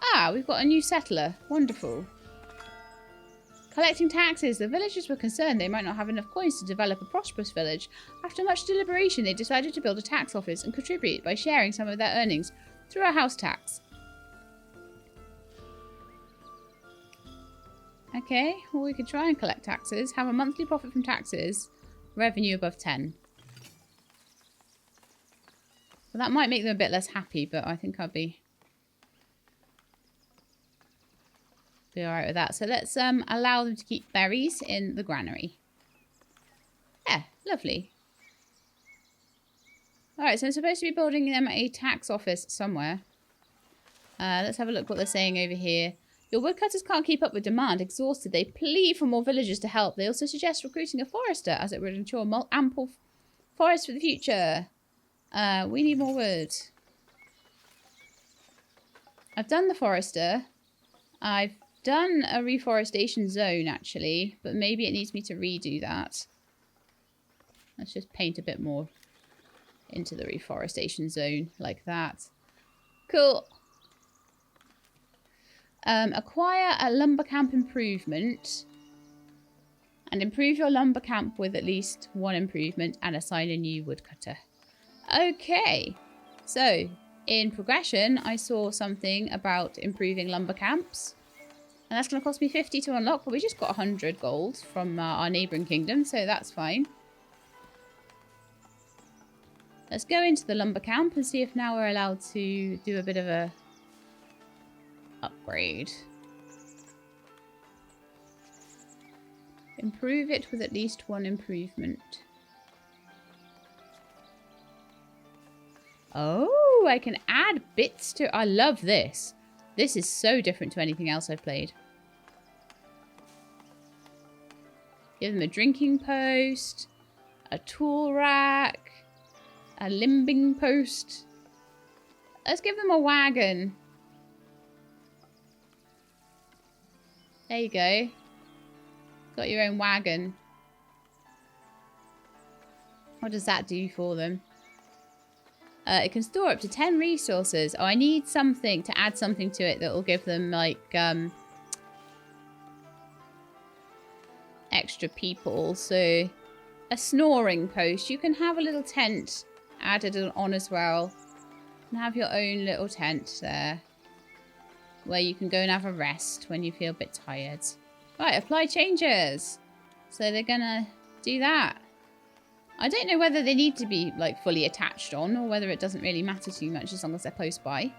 [SPEAKER 1] Ah, we've got a new settler. Wonderful. Collecting taxes. The villagers were concerned they might not have enough coins to develop a prosperous village. After much deliberation, they decided to build a tax office and contribute by sharing some of their earnings through a house tax. Okay, well we could try and collect taxes. Have a monthly profit from taxes. Revenue above 10. Well, that might make them a bit less happy, but I think I'll be alright with that. So let's allow them to keep berries in the granary. Yeah, lovely. Alright, so I'm supposed to be building them a tax office somewhere. Let's have a look what they're saying over here. Your woodcutters can't keep up with demand. Exhausted, they plead for more villagers to help. They also suggest recruiting a forester, as it would ensure ample forest for the future. We need more wood. I've done the forester. I've done a reforestation zone, actually. But maybe it needs me to redo that. Let's just paint a bit more into the reforestation zone, like that. Cool. Acquire a lumber camp improvement. And improve your lumber camp with at least one improvement. And assign a new woodcutter. Okay, so in progression, I saw something about improving lumber camps. And that's going to cost me 50 to unlock, but we just got 100 gold from our neighbouring kingdom, so that's fine. Let's go into the lumber camp and see if now we're allowed to do a bit of a upgrade. Improve it with at least one improvement. Oh, I can add bits to... I love this. This is so different to anything else I've played. Give them a drinking post, a tool rack, a limbing post. Let's give them a wagon. There you go. Got your own wagon. What does that do for them? It can store up to 10 resources. Oh, I need something to add something to it that will give them, like, extra people. So, a snoring post. You can have a little tent added on as well. And have your own little tent there. Where you can go and have a rest when you feel a bit tired. Right, apply changes. So they're gonna do that. I don't know whether they need to be, like, fully attached on or whether it doesn't really matter too much as long as they're close by.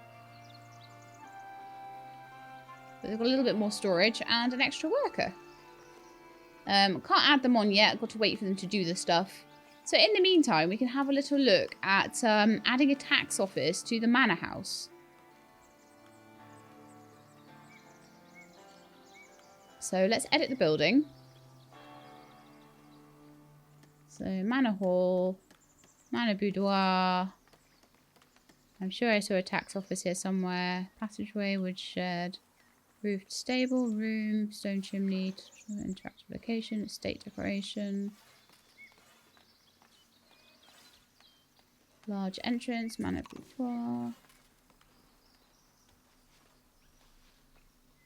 [SPEAKER 1] But they've got a little bit more storage and an extra worker. Can't add them on yet. I've got to wait for them to do the stuff. So in the meantime, we can have a little look at adding a tax office to the manor house. So let's edit the building. So, Manor Hall, Manor Boudoir. I'm sure I saw a tax office here somewhere. Passageway, woodshed, roofed stable, room, stone chimney, interactive location, estate decoration. Large entrance, Manor Boudoir.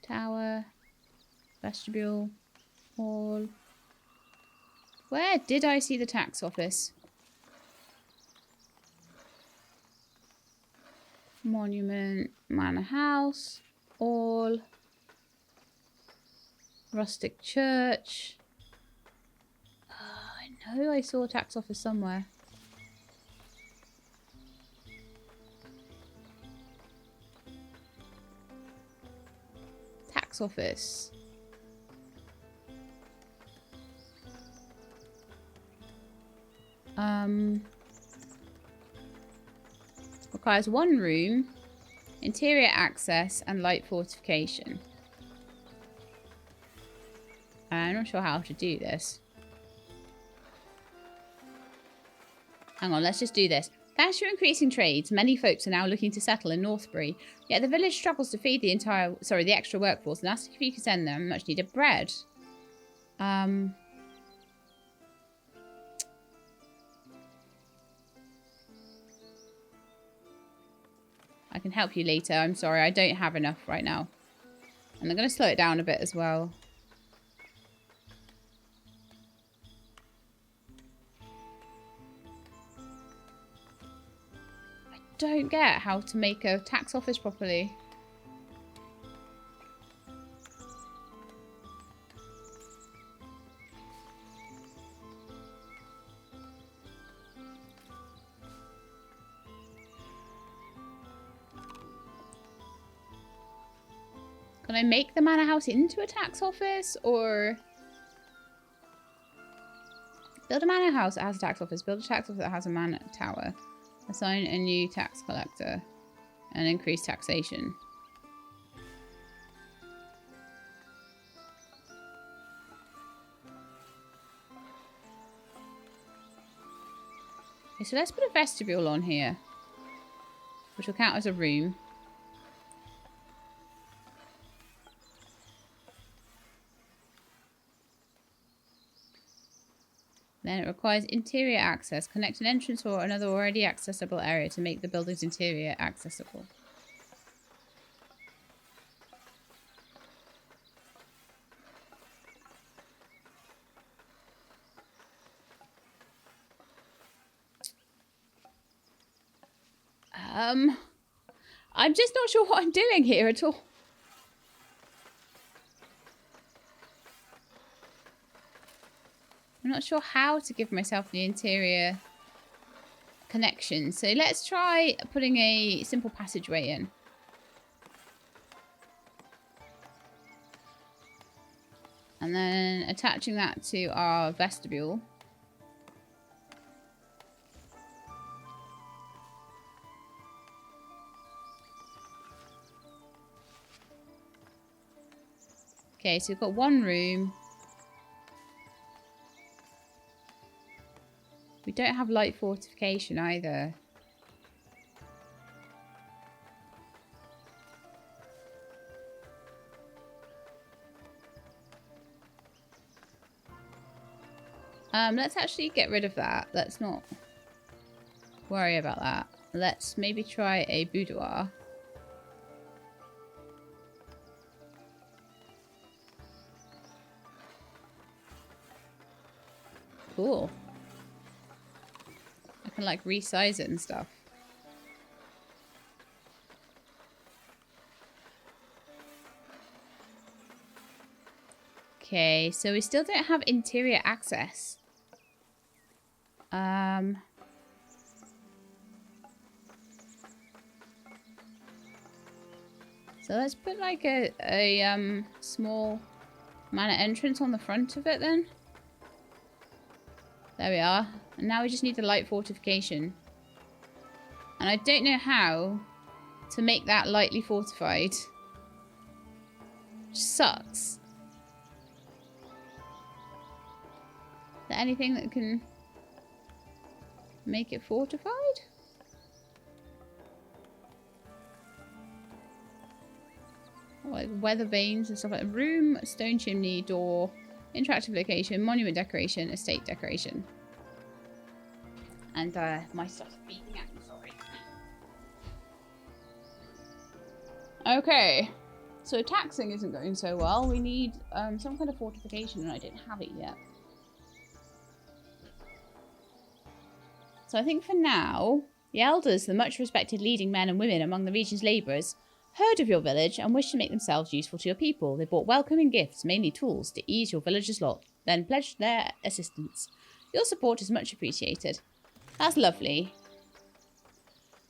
[SPEAKER 1] Tower, vestibule, hall. Where did I see the tax office? Monument, manor house, hall, rustic church. I know I saw a tax office somewhere. Tax office. Requires 1 room, interior access, and light fortification. I'm not sure how to do this. Hang on, let's just do this. Thanks to increasing trades, many folks are now looking to settle in Northbury. Yet the village struggles to feed the extra workforce and asks if you can send them much needed bread. I can help you later. I'm sorry, I don't have enough right now. And I'm going to slow it down a bit as well. I don't get how to make a tax office properly. Can I make the manor house into a tax office, or build a manor house that has a tax office, build a tax office that has a manor tower, assign a new tax collector, and increase taxation? Okay, so let's put a vestibule on here, which will count as a room. Then it requires interior access. Connect an entrance or another already accessible area to make the building's interior accessible. I'm just not sure what I'm doing here at all. I'm not sure how to give myself the interior connection. So let's try putting a simple passageway in. And then attaching that to our vestibule. Okay, so we've got 1 room. We don't have light fortification either. Let's actually get rid of that. Let's not worry about that. Let's maybe try a boudoir. Cool. I can like resize it and stuff. Okay, so we still don't have interior access. So let's put like a small manor entrance on the front of it then. There we are. And now we just need the light fortification. And I don't know how to make that lightly fortified. Which sucks. Is there anything that can make it fortified? Like weather vanes and stuff like that. Room, stone chimney, door, interactive location, monument decoration, estate decoration. And my stuff's beeping at me, sorry. Okay. So taxing isn't going so well. We need some kind of fortification and I didn't have it yet. So I think for now, the elders, the much respected leading men and women among the region's labourers, heard of your village and wished to make themselves useful to your people. They brought welcoming gifts, mainly tools, to ease your villagers' lot, then pledged their assistance. Your support is much appreciated. That's lovely.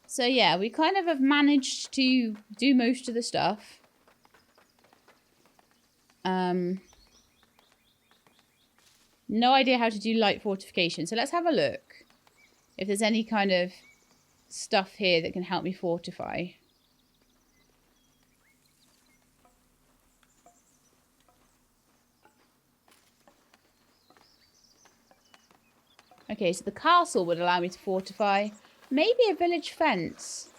[SPEAKER 1] So yeah, we kind of have managed to do most of the stuff. No idea how to do light fortification, so let's have a look. If there's any kind of stuff here that can help me fortify. Okay, so the castle would allow me to fortify. Maybe a village fence.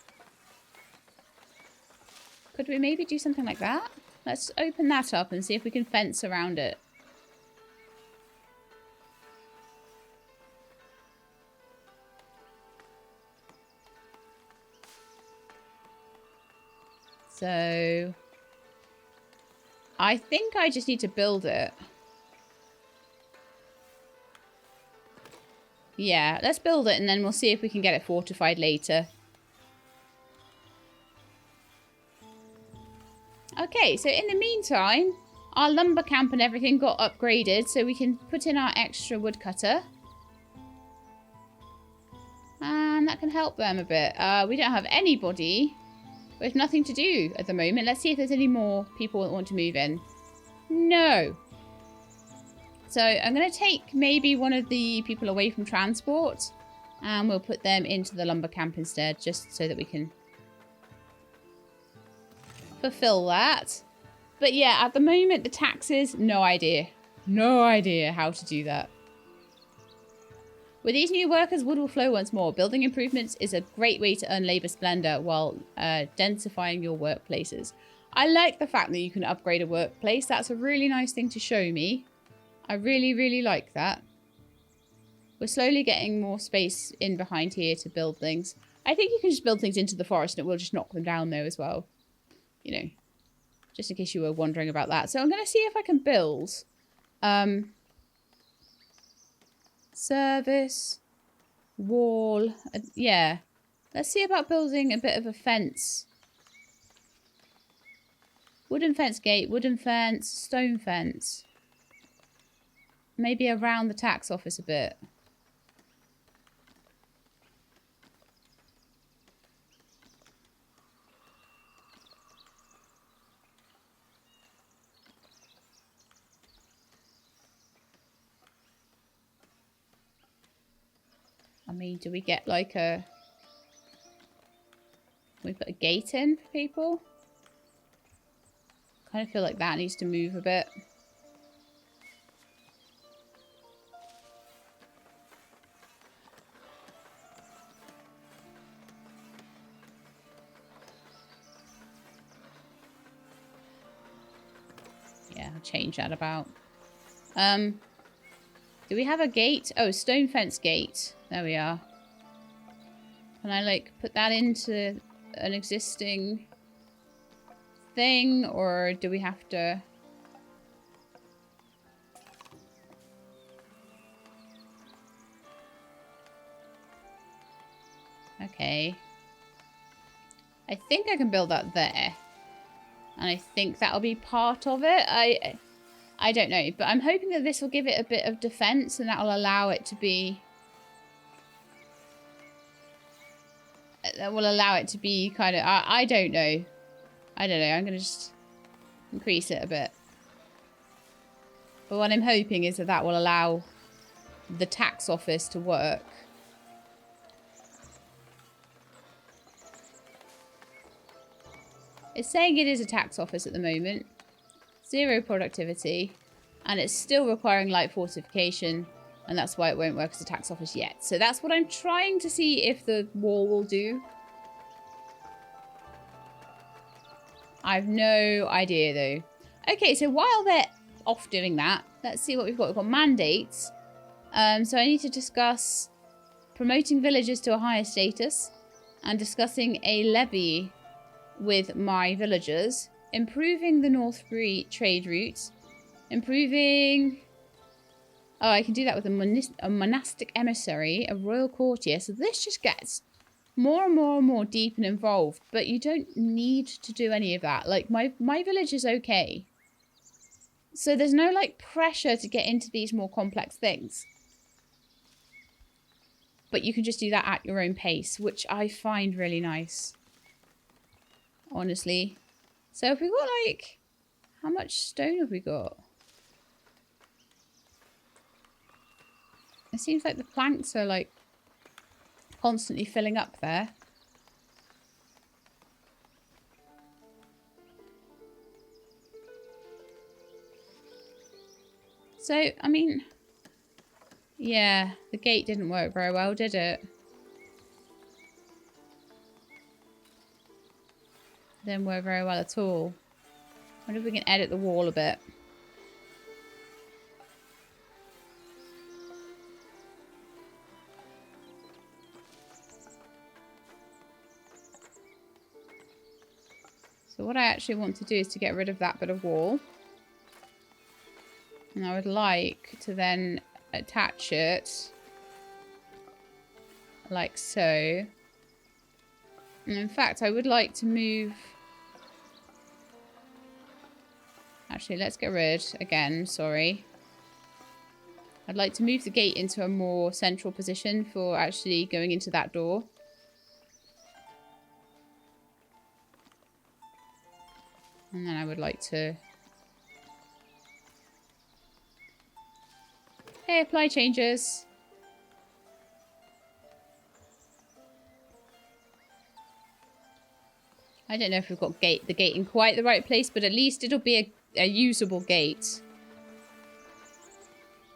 [SPEAKER 1] Could we maybe do something like that? Let's open that up and see if we can fence around it. So I think I just need to build it. Yeah, let's build it and then we'll see if we can get it fortified later. Okay, so in the meantime, our lumber camp and everything got upgraded so we can put in our extra woodcutter. And that can help them a bit. We don't have anybody with nothing to do at the moment. Let's see if there's any more people that want to move in. No. So I'm going to take maybe one of the people away from transport and we'll put them into the lumber camp instead, just so that we can fulfill that. But yeah, at the moment, the taxes, no idea. No idea how to do that. With these new workers, wood will flow once more. Building improvements is a great way to earn labour splendour while densifying your workplaces. I like the fact that you can upgrade a workplace. That's a really nice thing to show me. I really, really like that. We're slowly getting more space in behind here to build things. I think you can just build things into the forest and it will just knock them down though as well. You know, just in case you were wondering about that. So I'm going to see if I can build service, wall. Yeah, let's see about building a bit of a fence. Wooden fence gate, wooden fence, stone fence. Maybe around the tax office a bit. I mean, do we get like a... Can we put a gate in for people? Kind of feel like that needs to move a bit. Yeah, I'll change that about. Do we have a gate? Oh, stone fence gate. There we are. Can I like put that into an existing thing, or do we have to... Okay. I think I can build that there. And I think that'll be part of it. I don't know, but I'm hoping that this will give it a bit of defense and that'll allow it to be... That will allow it to be kind of... I don't know. I don't know. I'm going to just increase it a bit. But what I'm hoping is that that will allow the tax office to work. It's saying it is a tax office at the moment. 0 productivity. And it's still requiring light fortification. And that's why it won't work as a tax office yet. So that's what I'm trying to see if the wall will do. I've no idea though. Okay, so while they're off doing that, let's see what we've got. We've got mandates. So I need to discuss promoting villagers to a higher status. And discussing a levy with my villagers. Improving the North trade routes. Improving... Oh, I can do that with a monastic emissary, a royal courtier. So this just gets more and more and more deep and involved. But you don't need to do any of that. Like, my village is okay. So there's no, like, pressure to get into these more complex things. But you can just do that at your own pace, which I find really nice. Honestly. So if we've got, like... How much stone have we got? It seems like the planks are, like, constantly filling up there. So, I mean... Yeah, the gate didn't work very well, did it? Didn't work very well at all. I wonder if we can edit the wall a bit. So what I actually want to do is to get rid of that bit of wall. And I would like to then attach it like so. And in fact, I would like to move... Actually, let's get rid again, sorry. I'd like to move the gate into a more central position for actually going into that door. And then I would like to... Hey, apply changes. I don't know if we've got the gate in quite the right place, but at least it'll be a usable gate.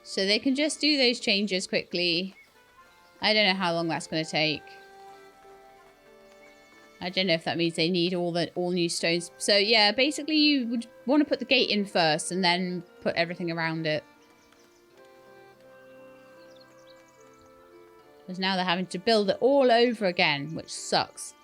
[SPEAKER 1] So they can just do those changes quickly. I don't know how long that's going to take. I don't know if that means they need all new stones. So yeah, basically you would want to put the gate in first and then put everything around it. Because now they're having to build it all over again, which sucks.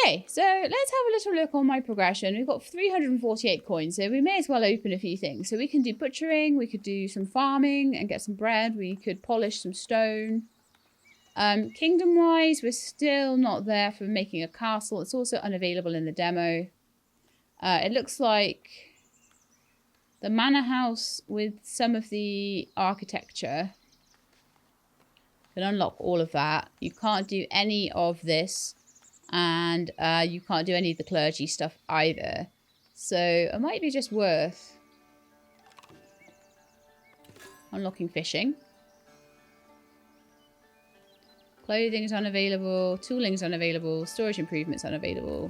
[SPEAKER 1] Okay, so let's have a little look on my progression. We've got 348 coins, so we may as well open a few things. So we can do butchering, we could do some farming and get some bread. We could polish some stone. Kingdom-wise, we're still not there for making a castle. It's also unavailable in the demo. It looks like the manor house with some of the architecture can unlock all of that. You can't do any of this. And you can't do any of the clergy stuff either. So it might be just worth unlocking fishing. Clothing is unavailable. Tooling is unavailable. Storage improvements unavailable.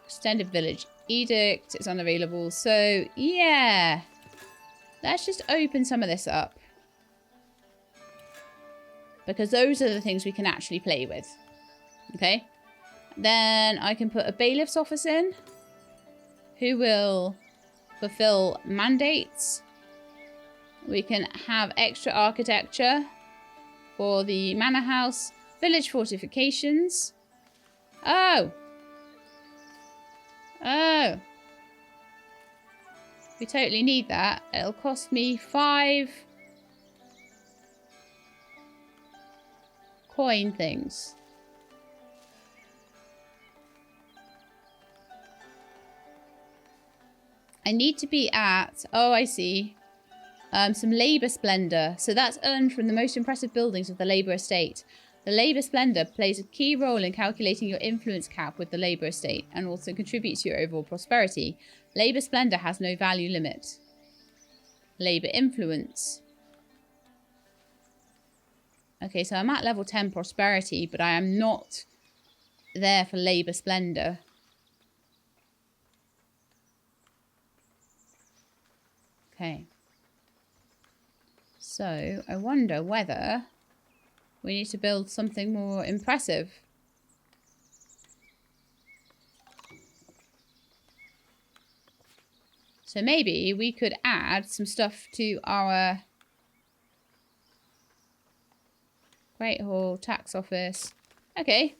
[SPEAKER 1] Extended village edict is unavailable. So yeah, let's just open some of this up. Because those are the things we can actually play with. Okay. Then I can put a bailiff's office in, who will fulfill mandates. We can have extra architecture for the manor house, village fortifications. Oh! Oh! We totally need that. It'll cost me 5 coin things. I need to be at, oh, I see, some labour splendor. So that's earned from the most impressive buildings of the labour estate. The labour splendor plays a key role in calculating your influence cap with the labour estate and also contributes to your overall prosperity. Labour splendor has no value limit. Labour influence. Okay, so I'm at level 10 prosperity, but I am not there for labour splendor. Okay, so I wonder whether we need to build something more impressive. So maybe we could add some stuff to our Great Hall, Tax Office. Okay.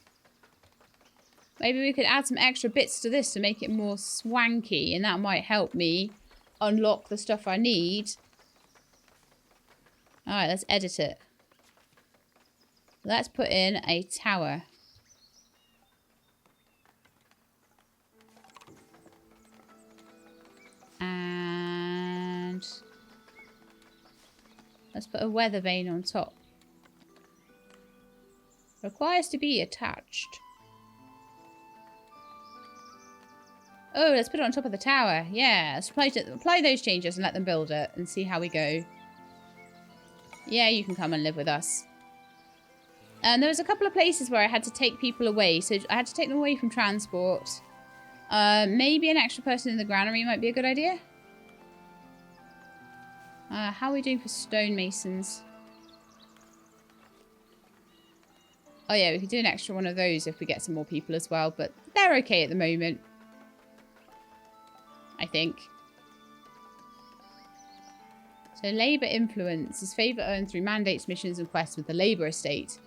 [SPEAKER 1] Maybe we could add some extra bits to this to make it more swanky, and that might help me unlock the stuff I need. Alright, let's edit it. Let's put in a tower. And let's put a weather vane on top. Requires to be attached. Oh, let's put it on top of the tower. Yeah, let's apply those changes and let them build it and see how we go. Yeah, you can come and live with us. And there was a couple of places where I had to take people away. So I had to take them away from transport. Maybe an extra person in the granary might be a good idea. How are we doing for stonemasons? Oh yeah, we could do an extra one of those if we get some more people as well, but they're okay at the moment. I think. So labour influence is favour earned through mandates, missions and quests with the labour estate.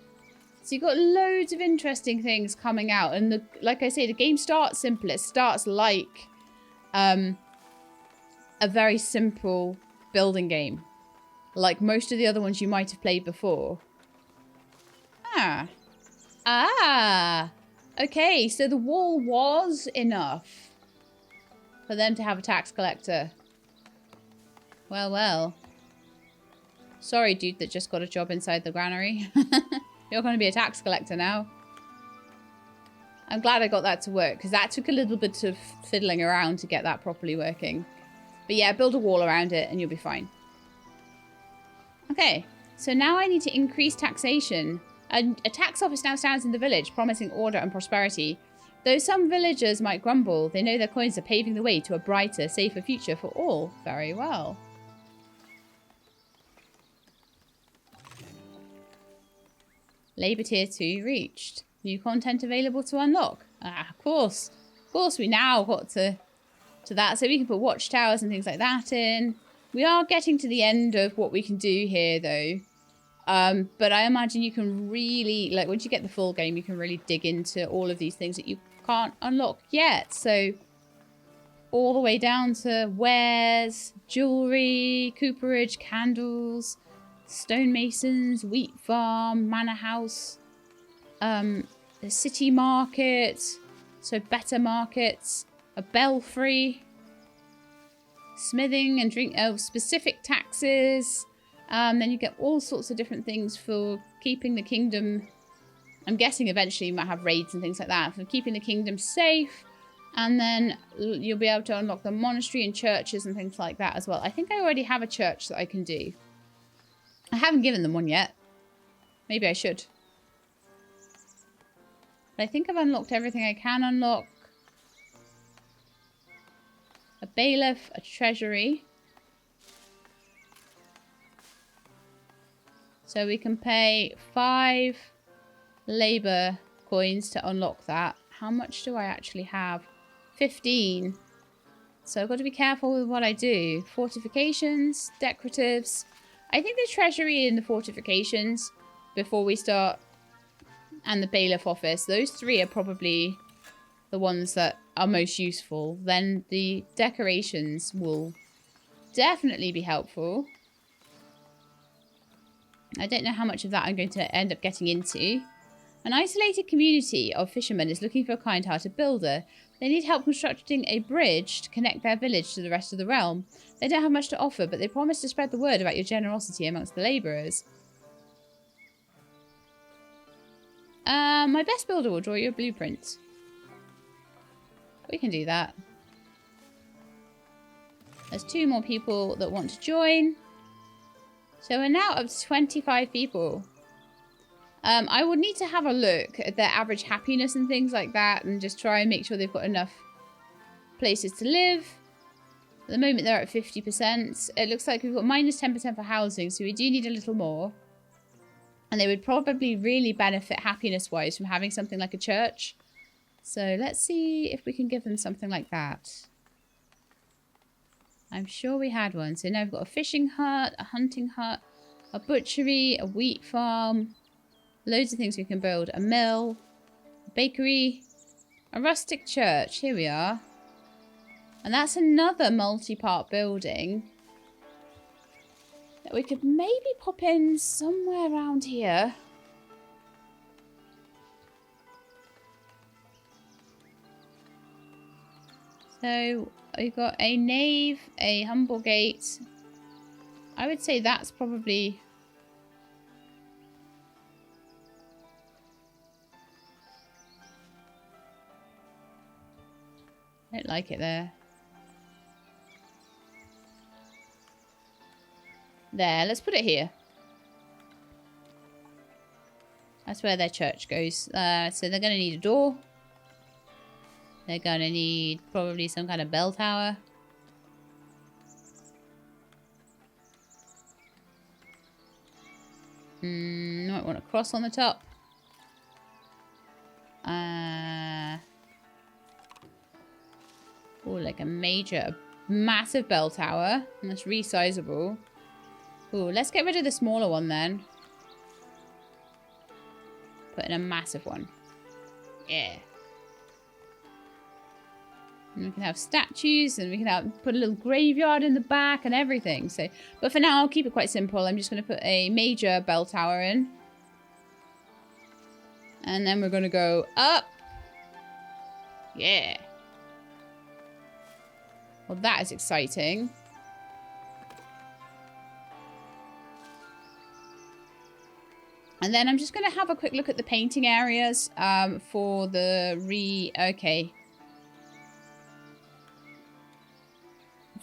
[SPEAKER 1] So you've got loads of interesting things coming out. And like I say, the game starts simple. It starts like a very simple building game. Like most of the other ones you might have played before. Okay, so the wall was enough for them to have a tax collector. Well, well. Sorry, dude that just got a job inside the granary. You're going to be a tax collector now. I'm glad I got that to work, because that took a little bit of fiddling around to get that properly working. But yeah, build a wall around it and you'll be fine. Okay, so now I need to increase taxation. A tax office now stands in the village, promising order and prosperity. Though some villagers might grumble, they know their coins are paving the way to a brighter, safer future for all. Very well. Labour tier 2 reached. New content available to unlock. Of course. Of course, we now got to that. So we can put watchtowers and things like that in. We are getting to the end of what we can do here, though. But I imagine you can really, like, once you get the full game, you can really dig into all of these things that you can't unlock yet. So all the way down to wares, jewellery, cooperage, candles, stonemasons, wheat farm, manor house, the city market, so better markets, a belfry, smithing and drink specific taxes. Then you get all sorts of different things for keeping the kingdom. I'm guessing eventually you might have raids and things like that for keeping the kingdom safe. And then you'll be able to unlock the monastery and churches and things like that as well. I think I already have a church that I can do. I haven't given them one yet. Maybe I should. But I think I've unlocked everything I can unlock. A bailiff, a treasury. So we can pay 5 labour coins to unlock that. How much do I actually have? 15. So I've got to be careful with what I do. Fortifications, decoratives. I think the treasury and the fortifications before we start, and the bailiff office, those 3 are probably the ones that are most useful. Then the decorations will definitely be helpful. I don't know how much of that I'm going to end up getting into. An isolated community of fishermen is looking for a kind-hearted builder. They need help constructing a bridge to connect their village to the rest of the realm. They don't have much to offer, but they promise to spread the word about your generosity amongst the labourers. My best builder will draw you a blueprint. We can do that. There's 2 more people that want to join. So we're now up to 25 people. I would need to have a look at their average happiness and things like that and just try and make sure they've got enough places to live. At the moment they're at 50%. It looks like we've got minus 10% for housing, so we do need a little more. And they would probably really benefit happiness-wise from having something like a church. So let's see if we can give them something like that. I'm sure we had one. So now we've got a fishing hut, a hunting hut, a butchery, a wheat farm. Loads of things we can build. A mill, a bakery, a rustic church. Here we are. And that's another multi-part building that we could maybe pop in somewhere around here. So we've got a nave, a humble gate. I would say that's probably... I don't like it there. There, let's put it here. That's where their church goes. So they're going to need a door. They're going to need probably some kind of bell tower. Might want a cross on the top. Oh, like a massive bell tower. And that's resizable. Oh, let's get rid of the smaller one then. Put in a massive one. Yeah. And we can have statues, and we can put a little graveyard in the back and everything. So, but for now, I'll keep it quite simple. I'm just going to put a major bell tower in. And then we're going to go up. Yeah. Well, that is exciting. And then I'm just going to have a quick look at the painting areas for the okay.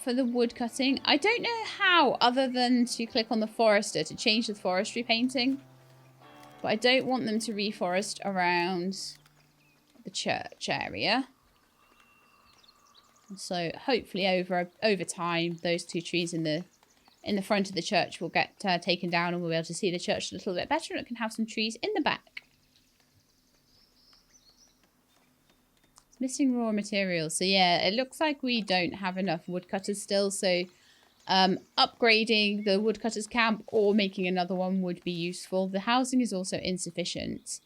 [SPEAKER 1] For the wood cutting. I don't know how, other than to click on the forester to change the forestry painting. But I don't want them to reforest around the church area. So hopefully over time, those two trees in the front of the church will get taken down, and we'll be able to see the church a little bit better, and it can have some trees in the back. It's missing raw materials. So yeah, it looks like we don't have enough woodcutters still. So upgrading the woodcutters camp or making another one would be useful. The housing is also insufficient.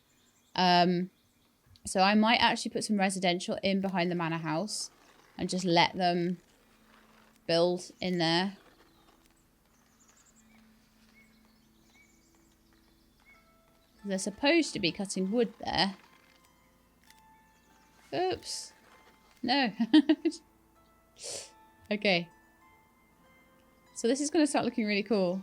[SPEAKER 1] So I might actually put some residential in behind the manor house and just let them build in there. They're supposed to be cutting wood there. Oops. No. Okay. So this is going to start looking really cool.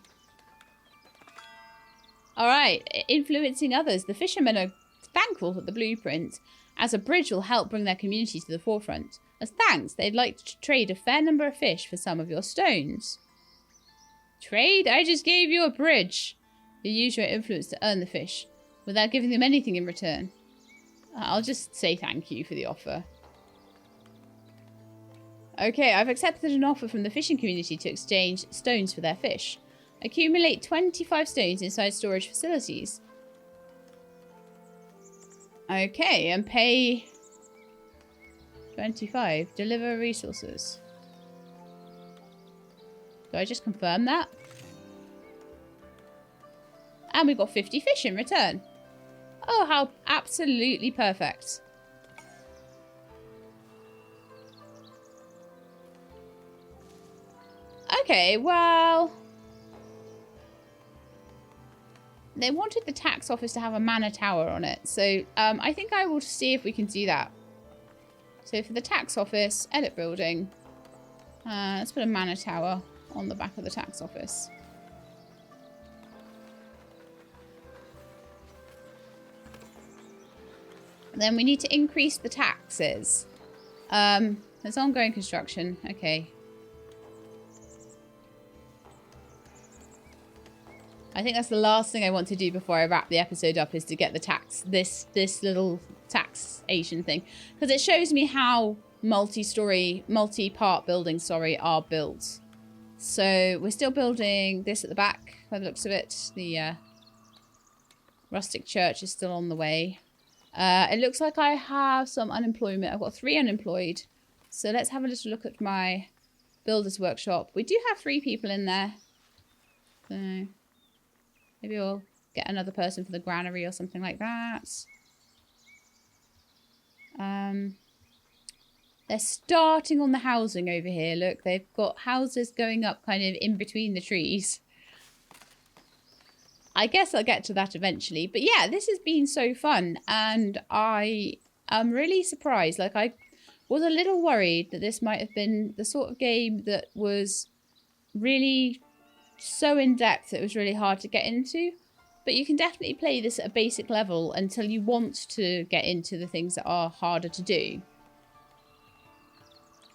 [SPEAKER 1] Alright, influencing others. The fishermen are thankful for the blueprint, as a bridge will help bring their community to the forefront. As thanks, they'd like to trade a fair number of fish for some of your stones. Trade? I just gave you a bridge. You use your influence to earn the fish, without giving them anything in return. I'll just say thank you for the offer. Okay, I've accepted an offer from the fishing community to exchange stones for their fish. Accumulate 25 stones inside storage facilities. Okay, and pay 25. Deliver resources. Do I just confirm that? And we've got 50 fish in return. Oh, how absolutely perfect. Okay, well, they wanted the tax office to have a manor tower on it. So I think I will see if we can do that. So for the tax office, edit building. Let's put a manor tower on the back of the tax office. Then we need to increase the taxes. There's ongoing construction. Okay. I think that's the last thing I want to do before I wrap the episode up, is to get the this little taxation thing, because it shows me how multi-part buildings, are built. So we're still building this at the back by the looks of it. The rustic church is still on the way. It looks like I have some unemployment. I've got 3 unemployed. So let's have a little look at my builder's workshop. We do have 3 people in there. So maybe we'll get another person for the granary or something like that. They're starting on the housing over here. Look, they've got houses going up kind of in between the trees. I guess I'll get to that eventually. But yeah, this has been so fun. And I am really surprised. Like, I was a little worried that this might have been the sort of game that was really so in-depth it was really hard to get into. But you can definitely play this at a basic level until you want to get into the things that are harder to do.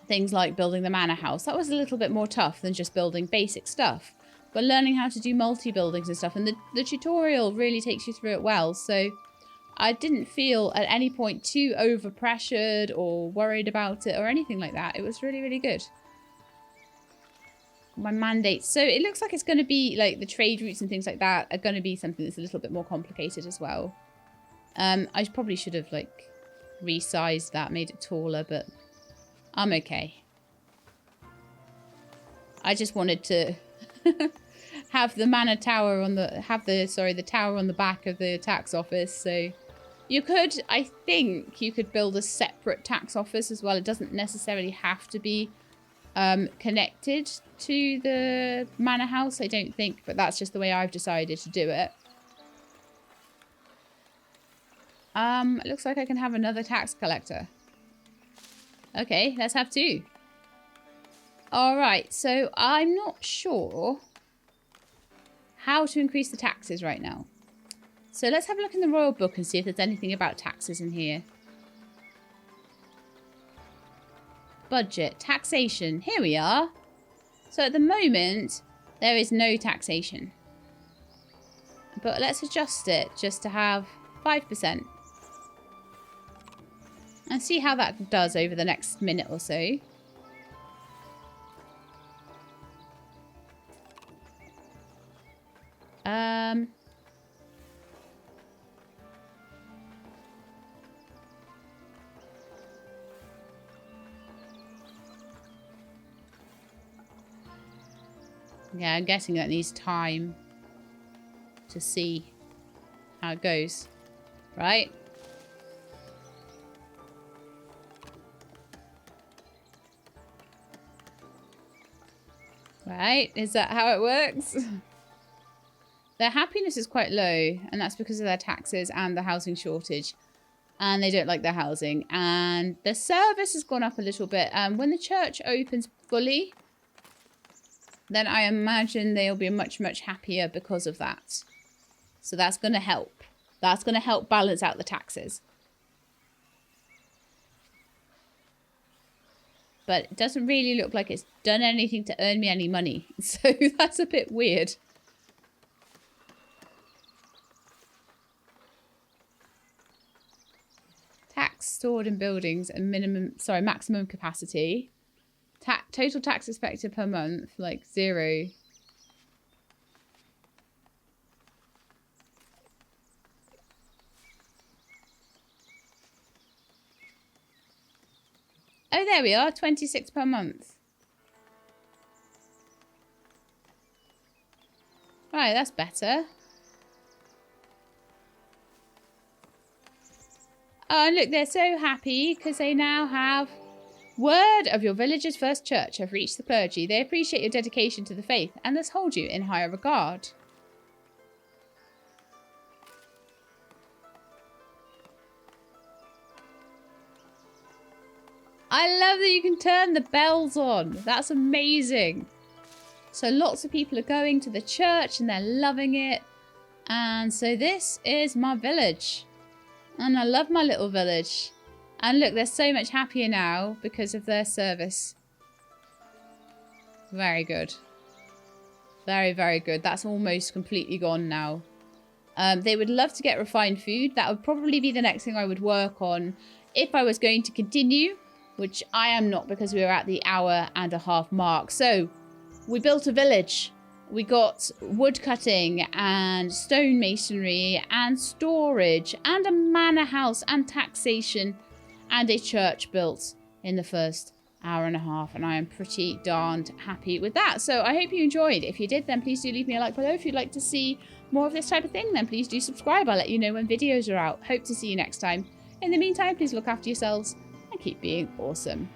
[SPEAKER 1] Things like building the manor house. That was a little bit more tough than just building basic stuff. But learning how to do multi-buildings and stuff. And the tutorial really takes you through it well. So I didn't feel at any point too overpressured or worried about it or anything like that. It was really, really good. my mandates. So it looks like it's going to be like the trade routes and things like that are going to be something that's a little bit more complicated as well. I probably should have like resized that, made it taller, but I'm okay. I just wanted to have the manor tower on the, the tower on the back of the tax office. So you could, I think you could build a separate tax office as well. It doesn't necessarily have to be connected to the manor house, I don't think, but that's just the way I've decided to do it. It looks like I can have another tax collector. Okay, let's have 2. Alright, so I'm not sure how to increase the taxes right now. So let's have a look in the royal book and see if there's anything about taxes in here. Budget, taxation, here we are. So at the moment, there is no taxation. But let's adjust it just to have 5%. And see how that does over the next minute or so. Yeah, I'm guessing that needs time to see how it goes, right? Right, is that how it works? Their happiness is quite low, and that's because of their taxes and the housing shortage. And they don't like their housing. And the service has gone up a little bit. When the church opens fully, then I imagine they'll be much, much happier because of that. So that's going to help. That's going to help balance out the taxes. But it doesn't really look like it's done anything to earn me any money. So that's a bit weird. Tax stored in buildings and maximum capacity. Total tax expected per month, like 0. Oh, there we are, 26 per month. Right, that's better. Oh, and look, they're so happy because they now have word of your village's first church have reached the clergy. They appreciate your dedication to the faith and thus hold you in higher regard. I love that you can turn the bells on. That's amazing. So lots of people are going to the church and they're loving it. And so this is my village. And I love my little village. And look, they're so much happier now because of their service. Very good. Very, very good. That's almost completely gone now. They would love to get refined food. That would probably be the next thing I would work on if I was going to continue, which I am not because we were at the 1.5-hour mark. So we built a village. We got wood cutting and stone masonry and storage and a manor house and taxation and a church built in the first 1.5 hours. And I am pretty darned happy with that. So I hope you enjoyed. If you did, then please do leave me a like below. If you'd like to see more of this type of thing, then please do subscribe. I'll let you know when videos are out. Hope to see you next time. In the meantime, please look after yourselves and keep being awesome.